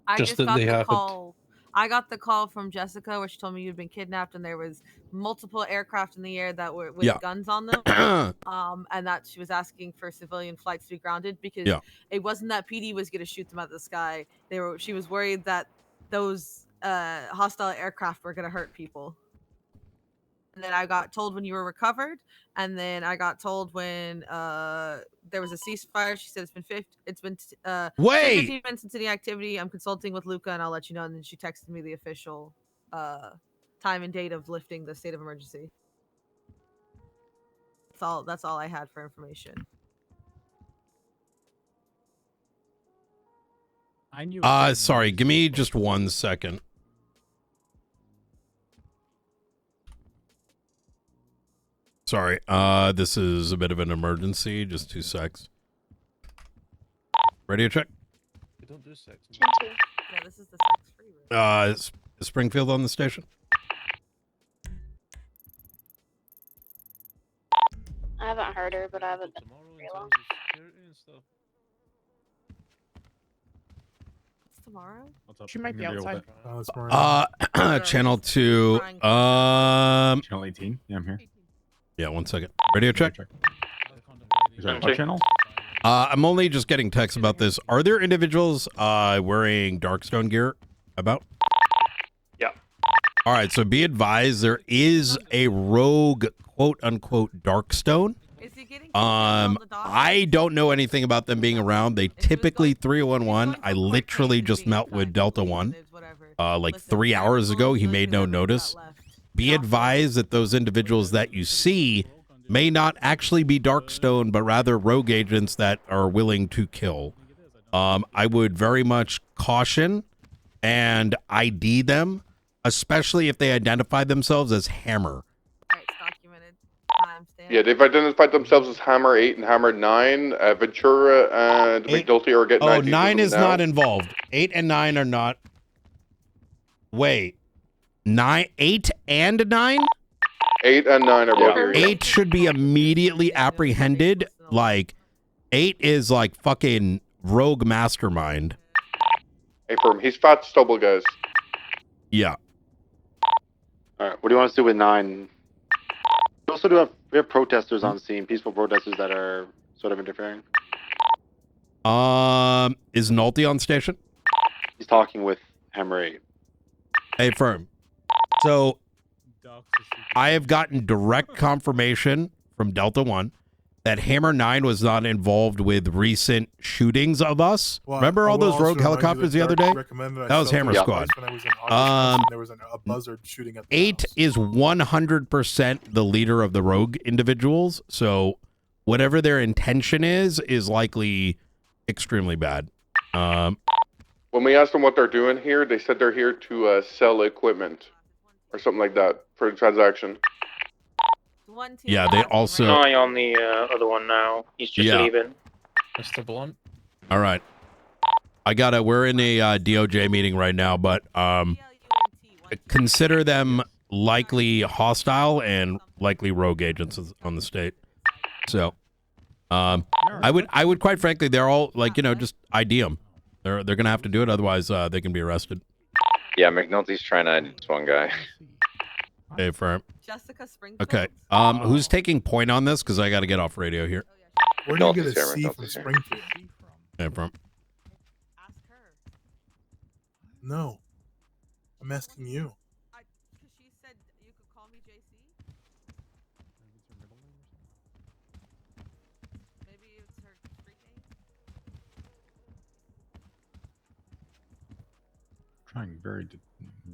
I Just that got they the happened. call. I got the call from Jessica where she told me you'd been kidnapped and there was multiple aircraft in the air that were with guns on them. And that she was asking for civilian flights to be grounded because it wasn't that PD was going to shoot them out of the sky. She was worried that those hostile aircraft were going to hurt people. And then I got told when you were recovered, and then I got told when there was a ceasefire. She said it's been 15 minutes into the activity. I'm consulting with Luca, and I'll let you know. And then she texted me the official time and date of lifting the state of emergency. That's all I had for information. I knew. Sorry, give me just 1 second. Sorry, this is a bit of an emergency. Just 2 secs. Radio check. We don't do sex. Yeah, this is the sex-free room. Is Springfield on the station? I haven't heard her, but I haven't been Tomorrow very in long. terms of security and stuff. It's tomorrow. What's up? She might be outside. Channel 2. Channel 18. Yeah, I'm here. Yeah, 1 second. Radio check. Is that what channel? I'm only just getting texts about this. Are there individuals wearing Darkstone gear about? Yeah. All right, so be advised there is a rogue quote-unquote Darkstone. Is he getting I don't know anything about them being around. They typically 311. I literally just met with Delta 1 like 3 hours ago. He made no notice. Be advised that those individuals that you see may not actually be Darkstone, but rather rogue agents that are willing to kill. I would very much caution and ID them, especially if they identify themselves as Hammer. Yeah, they've identified themselves as Hammer 8 and Hammer 9. Ventura and McNulty are getting IDs. 9 is now. not involved. 8 and 9 are not. Wait. 8 and 9? 8 and 9 are both here. 8 should be immediately apprehended. Like, 8 is like fucking rogue mastermind. Hey, firm. He's fat stubble, guys. Yeah. Alright, what do you want us to do with 9? We also we have protesters on scene, peaceful protesters that are sort of interfering. Is Nolte on station? He's talking with Hammer 8. Hey, firm. So, I have gotten direct confirmation from Delta 1 that Hammer 9 was not involved with recent shootings of us. Well, remember all those rogue helicopters the other day? That That was Hammer Squad. When I was in August, there was a buzzard shooting at the 8 house. is 100% the leader of the rogue individuals. So whatever their intention is likely extremely bad. When we asked them what they're doing here, they said they're here to sell equipment or something like that for a transaction. Yeah, they also... An eye on the other one now. He's just leaving. Mr. Blunt. All right. We're in a DOJ meeting right now, but consider them likely hostile and likely rogue agents on the state. So, I would quite frankly, they're all like, just ID them. They're going to have to do it. Otherwise, they can be arrested. Yeah, McNulty's trying to ID this one guy. Hey, firm. Jessica Springfield. Okay. Who's taking point on this? Because I got to get off radio here. Where do you get a C from Springfield? Hey, firm. Ask her. No. I'm asking you. Because she said you could call me JC. Maybe it's her street name. Trying very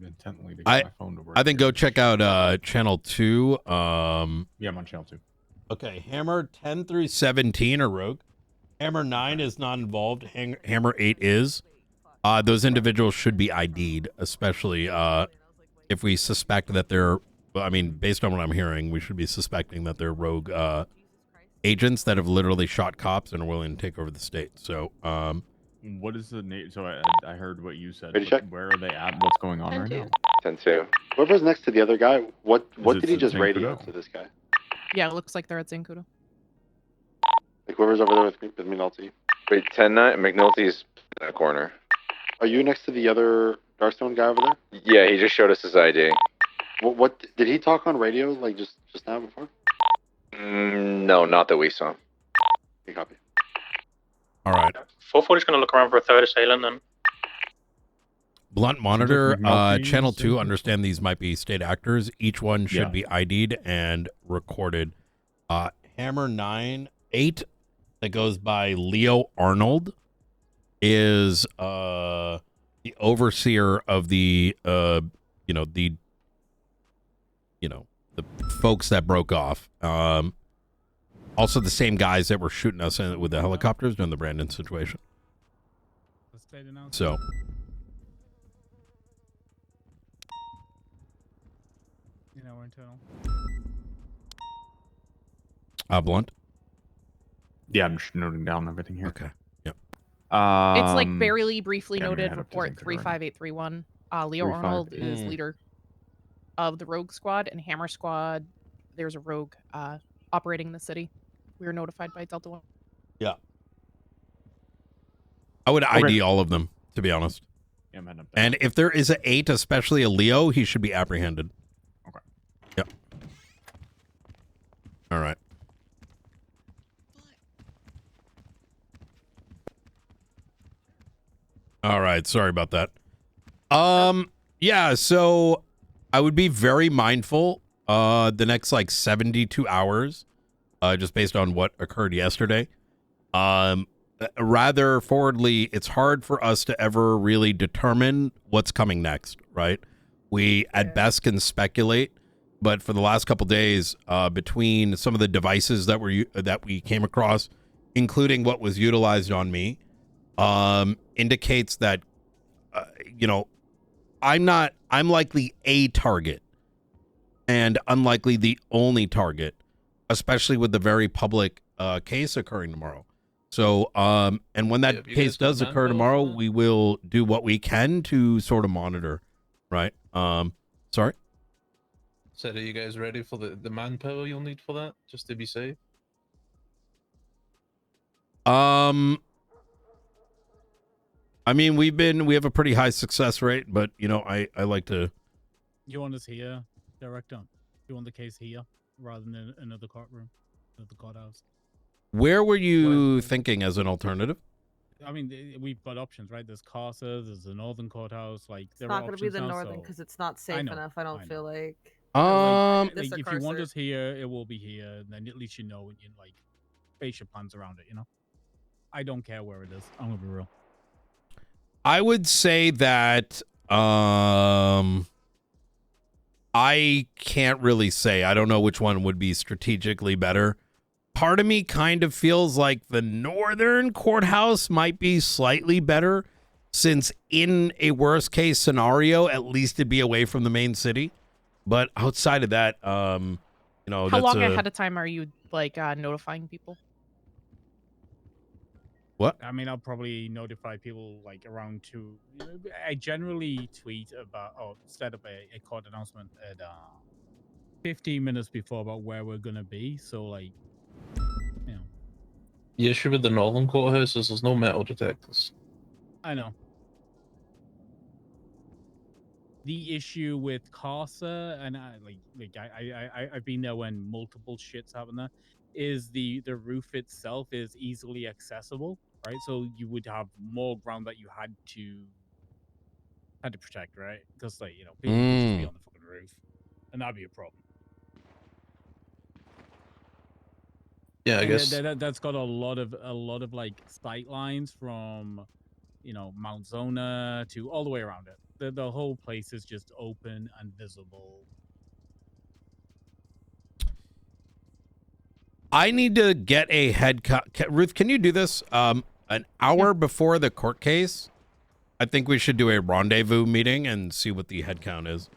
intently to get my phone to work. I think go check out channel 2. Yeah, I'm on channel 2. Okay, Hammer 10 through 17 are rogue. Hammer 9 is not involved. Hammer 8 is. Those individuals should be ID'd, especially if we suspect that they're, based on what I'm hearing, we should be suspecting that they're rogue agents that have literally shot cops and are willing to take over the state. So, what is the name? So I heard what you said. Ready, check? Where are they at? What's going on right now? 10-2. Whoever's next to the other guy, what it did he just Zancudo? radio to this guy? Yeah, it looks like they're at Zancudo. Like whoever's over there with McNulty. Wait, 10-9. McNulty's in a corner. Are you next to the other Darkstone guy over there? Yeah, he just showed us his ID. What did he talk on radio like just now before? No, not that we saw. Okay, copy. all right. 440's going to look around for a third assailant then. Blunt Monitor, McNulty's Channel 2, in- understand these might be state actors. Each one should be ID'd and recorded. Hammer 9-8 that goes by Leo Arnold is the overseer of the the folks that broke off. Also the same guys that were shooting us with the helicopters during the Brandon situation. So we're internal. Blunt. Yeah, I'm just noting down everything here. Okay. Yep. It's like barely briefly yeah, I mean, noted. I Report have to think about it. 35831. Leo Arnold is leader of the Rogue Squad and Hammer Squad. There's a Rogue operating the city. We were notified by Delta 1. Yeah. I would ID all of them, to be honest. Yeah, I'm heading up there. And if there is an 8, especially a Leo, he should be apprehended. Okay. Yep. All right. All right. Sorry about that. Yeah, so I would be very mindful the next like 72 hours, just based on what occurred yesterday. Rather forwardly, it's hard for us to ever really determine what's coming next, right? We at best can speculate, but for the last couple days, between some of the devices that we came across, including what was utilized on me, indicates that I'm likely a target and unlikely the only target, especially with the very public case occurring tomorrow. So, and when that case does occur tomorrow, we will do what we can to sort of monitor, right? Sorry? So are you guys ready for the manpower you'll need for that, just to be safe? I mean, we have a pretty high success rate, but I like to. You want us here, Director? You want the case here rather than in another courtroom, another courthouse? Where were you thinking as an alternative? I mean, we've got options, right? There's Casa, there's the Northern Courthouse. Like, It's not going to be the Northern because it's not safe enough. I don't feel like. Like, if you want us here, it will be here. And then at least you like base your plans around it. I don't care where it is. I'm gonna be real. I would say that I can't really say. I don't know which one would be strategically better. Part of me kind of feels like the Northern Courthouse might be slightly better, since in a worst case scenario, at least it'd be away from the main city. But outside of that, How long ahead of time are you like notifying people? What? I mean, I'll probably notify people like around 2. I generally tweet about set up a court announcement at 15 minutes before about where we're gonna be. So like, The issue with the Northern Courthouse is there's no metal detectors. I know. The issue with Casa, and I've been there when multiple shits happen there, is the roof itself is easily accessible, right? So you would have more ground that you had to protect, right? Because people could just be on the fucking roof, and that'd be a problem. Yeah, I guess that's got a lot of like sight lines from Mount Zona to all the way around it. The whole place is just open and visible. I need to get a head count. Ruth, can you do this? An hour before the court case, I think we should do a rendezvous meeting and see what the head count is.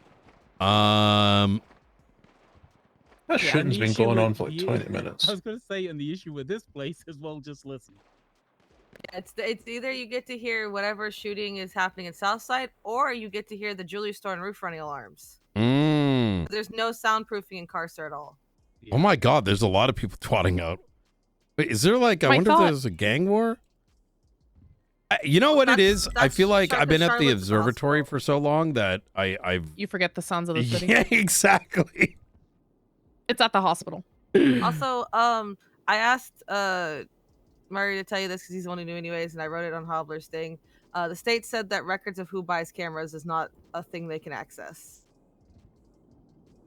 That shooting's been going on for like 20 minutes. I was going to say, and the issue with this place is, well, just listen. It's either you get to hear whatever shooting is happening in Southside, or you get to hear the jewelry store and roof running alarms. There's no soundproofing in Carcer at all. Oh my God, there's a lot of people twatting out. Wait, is there like? I wonder if there's a gang war. You know what it is? I feel like I've been at the observatory for so long that I've. You forget the sounds of the city. Yeah, exactly. It's at the hospital. Also, I asked Murray to tell you this because he's the one who knew anyways, and I wrote it on Hobbler's thing. The state said that records of who buys cameras is not a thing they can access.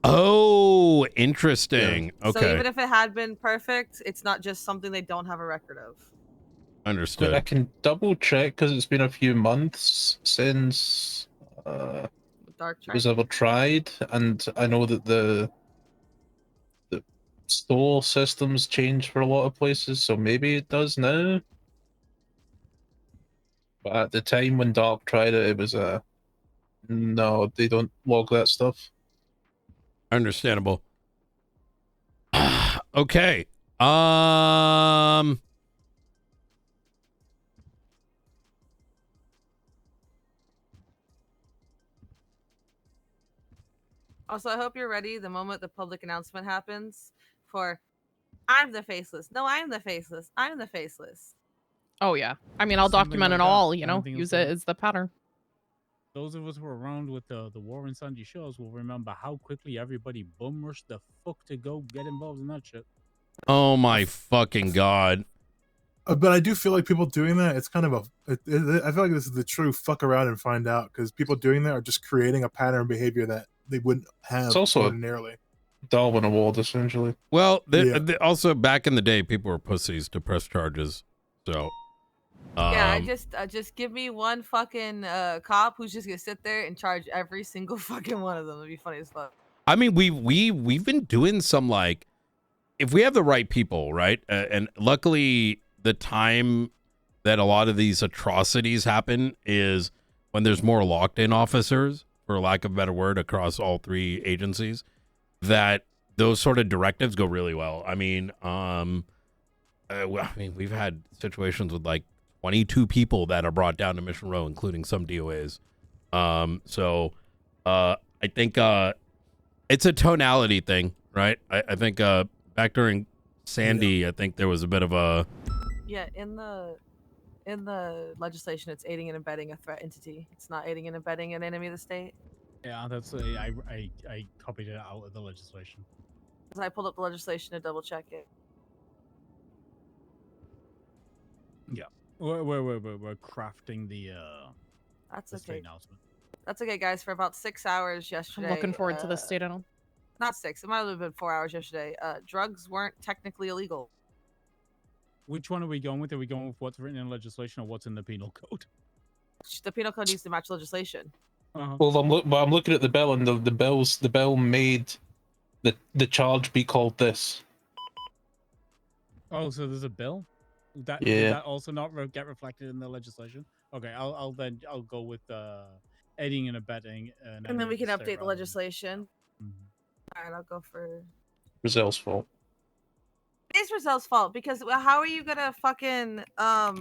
Oh, interesting. So Okay. even if it had been perfect, it's not just something they don't have a record of. Understood. I can double check because it's been a few months since Dark it was ever tried, and I know that the store systems change for a lot of places, so maybe it does now. But at the time when Dark tried it, it was no, they don't log that stuff. Understandable. Okay. Also, I hope you're ready the moment the public announcement happens for I'm the faceless. No, I'm the faceless. I'm the faceless. Oh yeah. I mean, I'll Something document like it all. that. You I know, don't think use it'll it go. as the pattern. Those of us who were around with the Warren Sandy shows will remember how quickly everybody bum rushed the fuck to go get involved in that shit. Oh my fucking god. But I do feel like people doing that, it's kind of I feel like this is the true fuck around and find out, because people doing that are just creating a pattern behavior that they wouldn't have It's also ordinarily. a Darwin Award, essentially. Well, also back in the day, people were pussies to press charges. So, Yeah, just give me one fucking cop who's just gonna sit there and charge every single fucking one of them. It'd be funny as fuck. I mean, we've been doing some, like, if we have the right people, right? And luckily, the time that a lot of these atrocities happen is when there's more locked-in officers, for lack of a better word, across all three agencies, that those sort of directives go really well. I mean, we've had situations with like 22 people that are brought down to Mission Row, including some DOAs. So I think it's a tonality thing, right? I think back during Sandy, I think there was a bit of a Yeah, in the legislation, it's aiding and abetting a threat entity. It's not aiding and abetting an enemy of the state. Yeah, that's I copied it out of the legislation. Because I pulled up the legislation to double check it. Yeah, we're crafting the That's the okay. state announcement. That's okay, guys. For about 6 hours yesterday. I'm looking forward to the state announcement. Not 6. It might have been 4 hours yesterday. Drugs weren't technically illegal. Which one are we going with? Are we going with what's written in legislation or what's in the penal code? The penal code needs to match legislation. Well, I'm looking at the bill, and the bill made the charge be called this. Oh, so there's a bill? Did that also not get reflected in the legislation? Okay, I'll go with aiding and abetting, And then we can update the legislation. Mm-hmm. All right, I'll go for Roselle's fault. It is Roselle's fault, because how are you gonna fucking how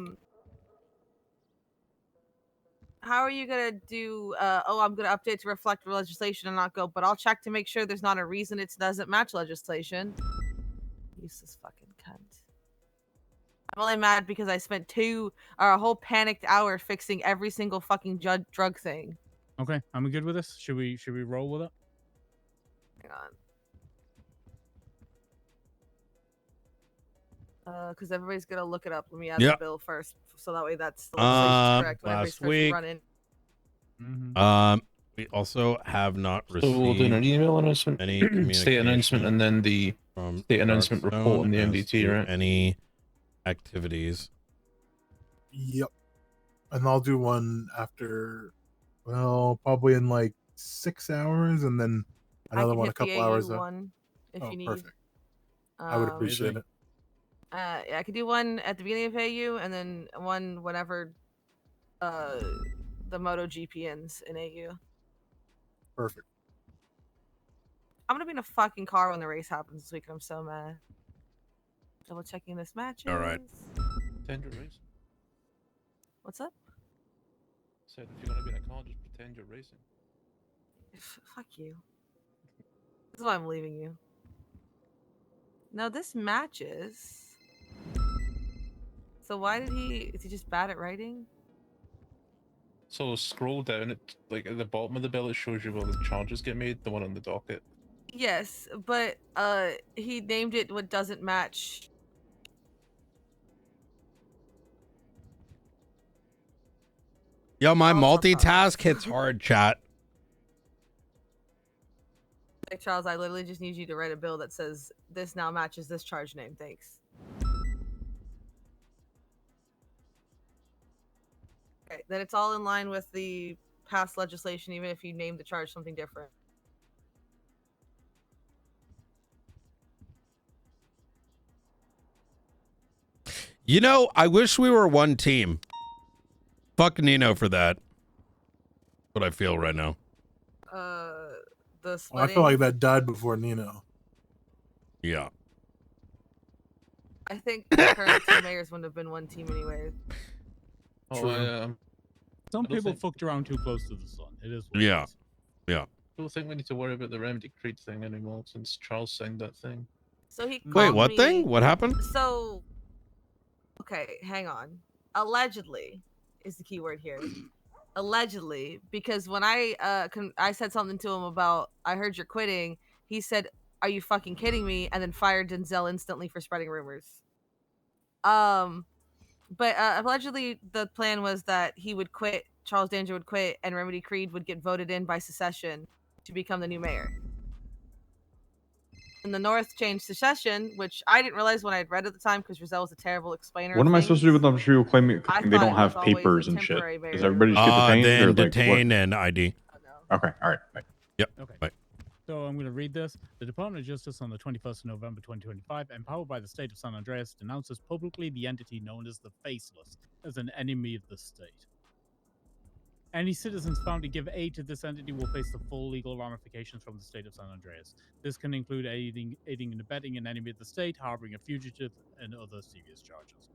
are you gonna do I'm gonna update to reflect the legislation and not go, but I'll check to make sure there's not a reason it doesn't match legislation. Useless fucking cunt. I'm only mad because I spent a whole panicked hour fixing every single fucking drug thing. Okay, I'm good with this. Should we roll with it? Hang on. Because everybody's gonna look it up. Let me add the bill first, so that way that's the legislation's correct when everybody starts running. We also have not received. So we'll do an email announcement, any communication state announcement, and then the state announcement report on the MDT, right? Any activities? Yep. And I'll do one after, well, probably in like 6 hours, and then another one a couple hours. One if you need. Perfect. I would appreciate it. Yeah, I could do one at the beginning of AU, and then one whenever the MotoGP ends in AU. Perfect. I'm gonna be in a fucking car when the race happens this week, and I'm so mad. Double checking this match. All right. Pretend you're racing. What's up? Said if you're gonna be in a car, just pretend you're racing. Fuck you. This is why I'm leaving you. No, this matches. So why is he just bad at writing? So scroll down, like at the bottom of the bill, it shows you where the charges get made, the one on the docket. Yes, but he named it what doesn't match. Yo, my Oh, it's not multitask hits hard, chat. Hey, Charles, I literally just need you to write a bill that says this now matches this charge name. Thanks. Okay, then it's all in line with the past legislation, even if you name the charge something different. You know, I wish we were one team. Fuck Nino for that. What I feel right now. The I splitting. feel like that died before Nino. Yeah. I think the current two mayors wouldn't have been one team anyway. Oh, Some I don't people think- fucked around too close to the sun. It is. What Yeah. It is. Yeah. I don't think we need to worry about the Remedy Creed thing anymore since Charles sang that thing. So he Wait, called what me- thing? What happened? So, okay, hang on. Allegedly is the key word here. Allegedly, because when I said something to him about I heard you're quitting, he said, "Are you fucking kidding me?" and then fired Denzel instantly for spreading rumors. But allegedly the plan was that he would quit, Charles Danger would quit, and Remedy Creed would get voted in by secession to become the new mayor. And the North changed secession, which I didn't realize when I had read at the time because Rizal was a terrible explainer. What of am I things. supposed to do with them people claiming I they thought don't it have was always a papers and shit? temporary Is barrier. everybody just get detained? Then or like, detain what? and ID. Okay, all right. Bye. Yep. Okay. Bye. So I'm going to read this. The Department of Justice on the 21st of November 2025, empowered by the state of San Andreas, denounces publicly the entity known as the FACELESS as an enemy of the state. Any citizens found to give aid to this entity will face the full legal ramifications from the state of San Andreas. This can include aiding and abetting an enemy of the state, harboring a fugitive, and other serious charges.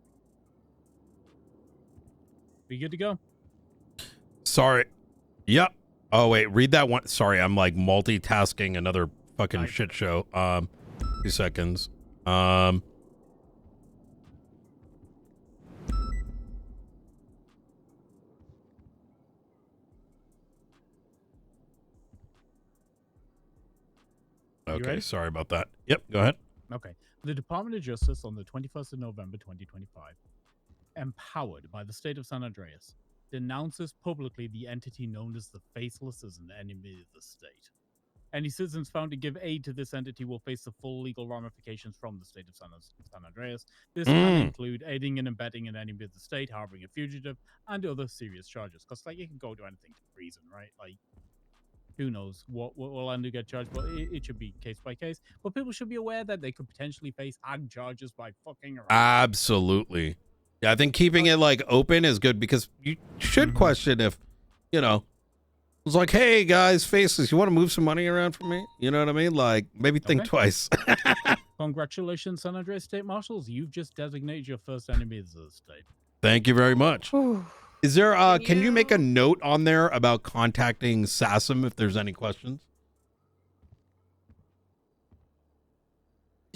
We good to go? Sorry. Yep. Oh wait, read that one. Sorry, I'm like multitasking another fucking shit show. 2 seconds. Okay, ready? sorry about that. Yep, go ahead. Okay. The Department of Justice on the 21st of November 2025, empowered by the state of San Andreas, denounces publicly the entity known as the FACELESS as an enemy of the state. Any citizens found to give aid to this entity will face the full legal ramifications from the state of San Andreas. This can include aiding and abetting an enemy of the state, harboring a fugitive, and other serious charges. Because, like, you can go to anything to treason, right? Like, who knows what will end up get charged, but it should be case by case. But people should be aware that they could potentially face ag charges by fucking around. Absolutely. Yeah, I think keeping it like open is good because you should question if, you know, it's like, hey guys, Faceless, you want to move some money around for me? You know what I mean? Like, maybe think twice. Congratulations, San Andreas State Marshals. You've just designated your first enemy as the state. Thank you very much. Is there can you make a note on there about contacting SASM if there's any questions?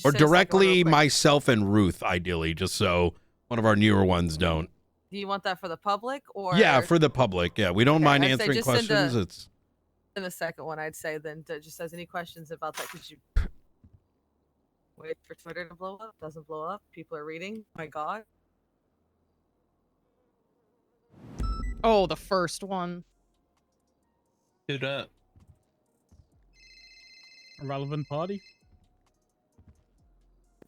Or directly myself and Ruth, ideally, just so one of our newer ones don't. Do you want that for the public or? Yeah, for the public. Yeah, we don't Okay, mind I'd say answering just send questions. a- It's In the second one, I'd say then just says any questions about that because you wait for Twitter to blow up. Doesn't blow up. People are reading. My God. Oh, the first one. Do that. Irrelevant party?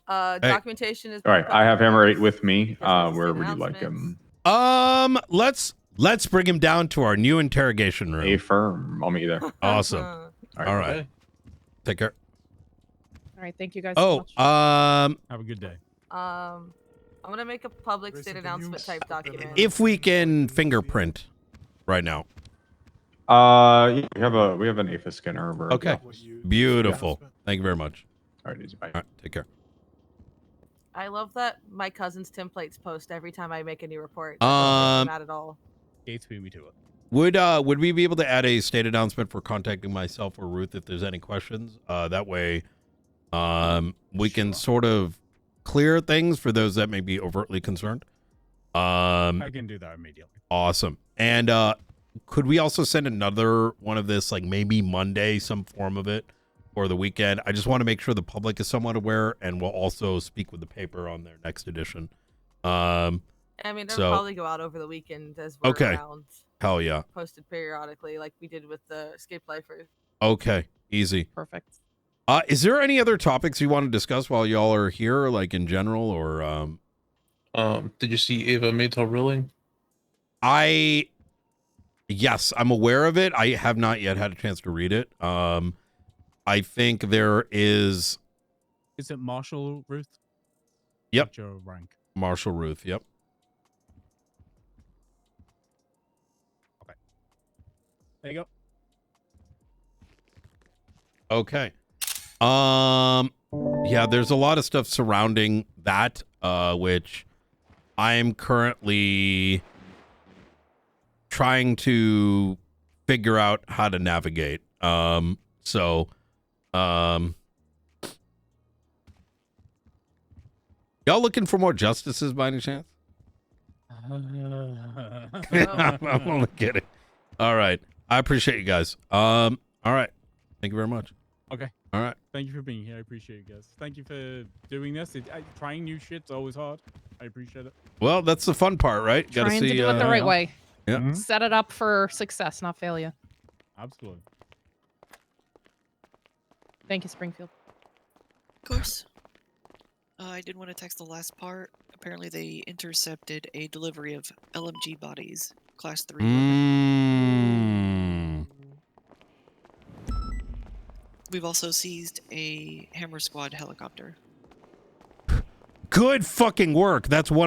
Hey. Documentation is. All right, I have Hammer 8 with me. Where would you like him? Let's bring him down to our new interrogation room. A firm. I'll meet you there. Awesome. All All right. Take care. All right, thank you guys so much. Have a good day. I'm gonna make a public state announcement type document. If we can fingerprint right now. Yeah, we have an APHIS scanner over. Okay. Beautiful. Thank you very much. All right, easy. Bye. All right, take care. I love that my cousin's templates post every time I make a new report. Um, Not at all. Gates beat me to it. Would we be able to add a state announcement for contacting myself or Ruth if there's any questions? That way, we can sort of clear things for those that may be overtly concerned. I can do that immediately. Awesome. And could we also send another one of this, like maybe Monday, some form of it, or the weekend? I just want to make sure the public is somewhat aware, and we'll also speak with the paper on their next edition. I mean, they'll probably go out over the weekend as we're around. Hell yeah. posted periodically, like we did with the escape lifers. Okay, easy. Perfect. Is there any other topics you want to discuss while y'all are here, like in general, or Did you see Ava made her ruling? Yes, I'm aware of it. I have not yet had a chance to read it. I think there is. Is it Marshall Ruth? Yep. What's your rank? Marshall Ruth. Yep. Okay. There you go. Okay. Yeah, there's a lot of stuff surrounding that, which I'm currently trying to figure out how to navigate. Y'all looking for more justices by any chance? I'm only kidding. All right. I appreciate you guys. All right. Thank you very much. Okay. All right. Thank you for being here. I appreciate it, guys. Thank you for doing this. Trying new shit's always hard. I appreciate it. Well, that's the fun part, right? Gotta Trying see, to do it the right way. Yeah. Set it up for success, not failure. Absolutely. Thank you, Springfield. Of course. I did want to text the last part. Apparently, they intercepted a delivery of LMG bodies, Class 3. We've also seized a Hammer Squad helicopter. Good fucking work. That's one.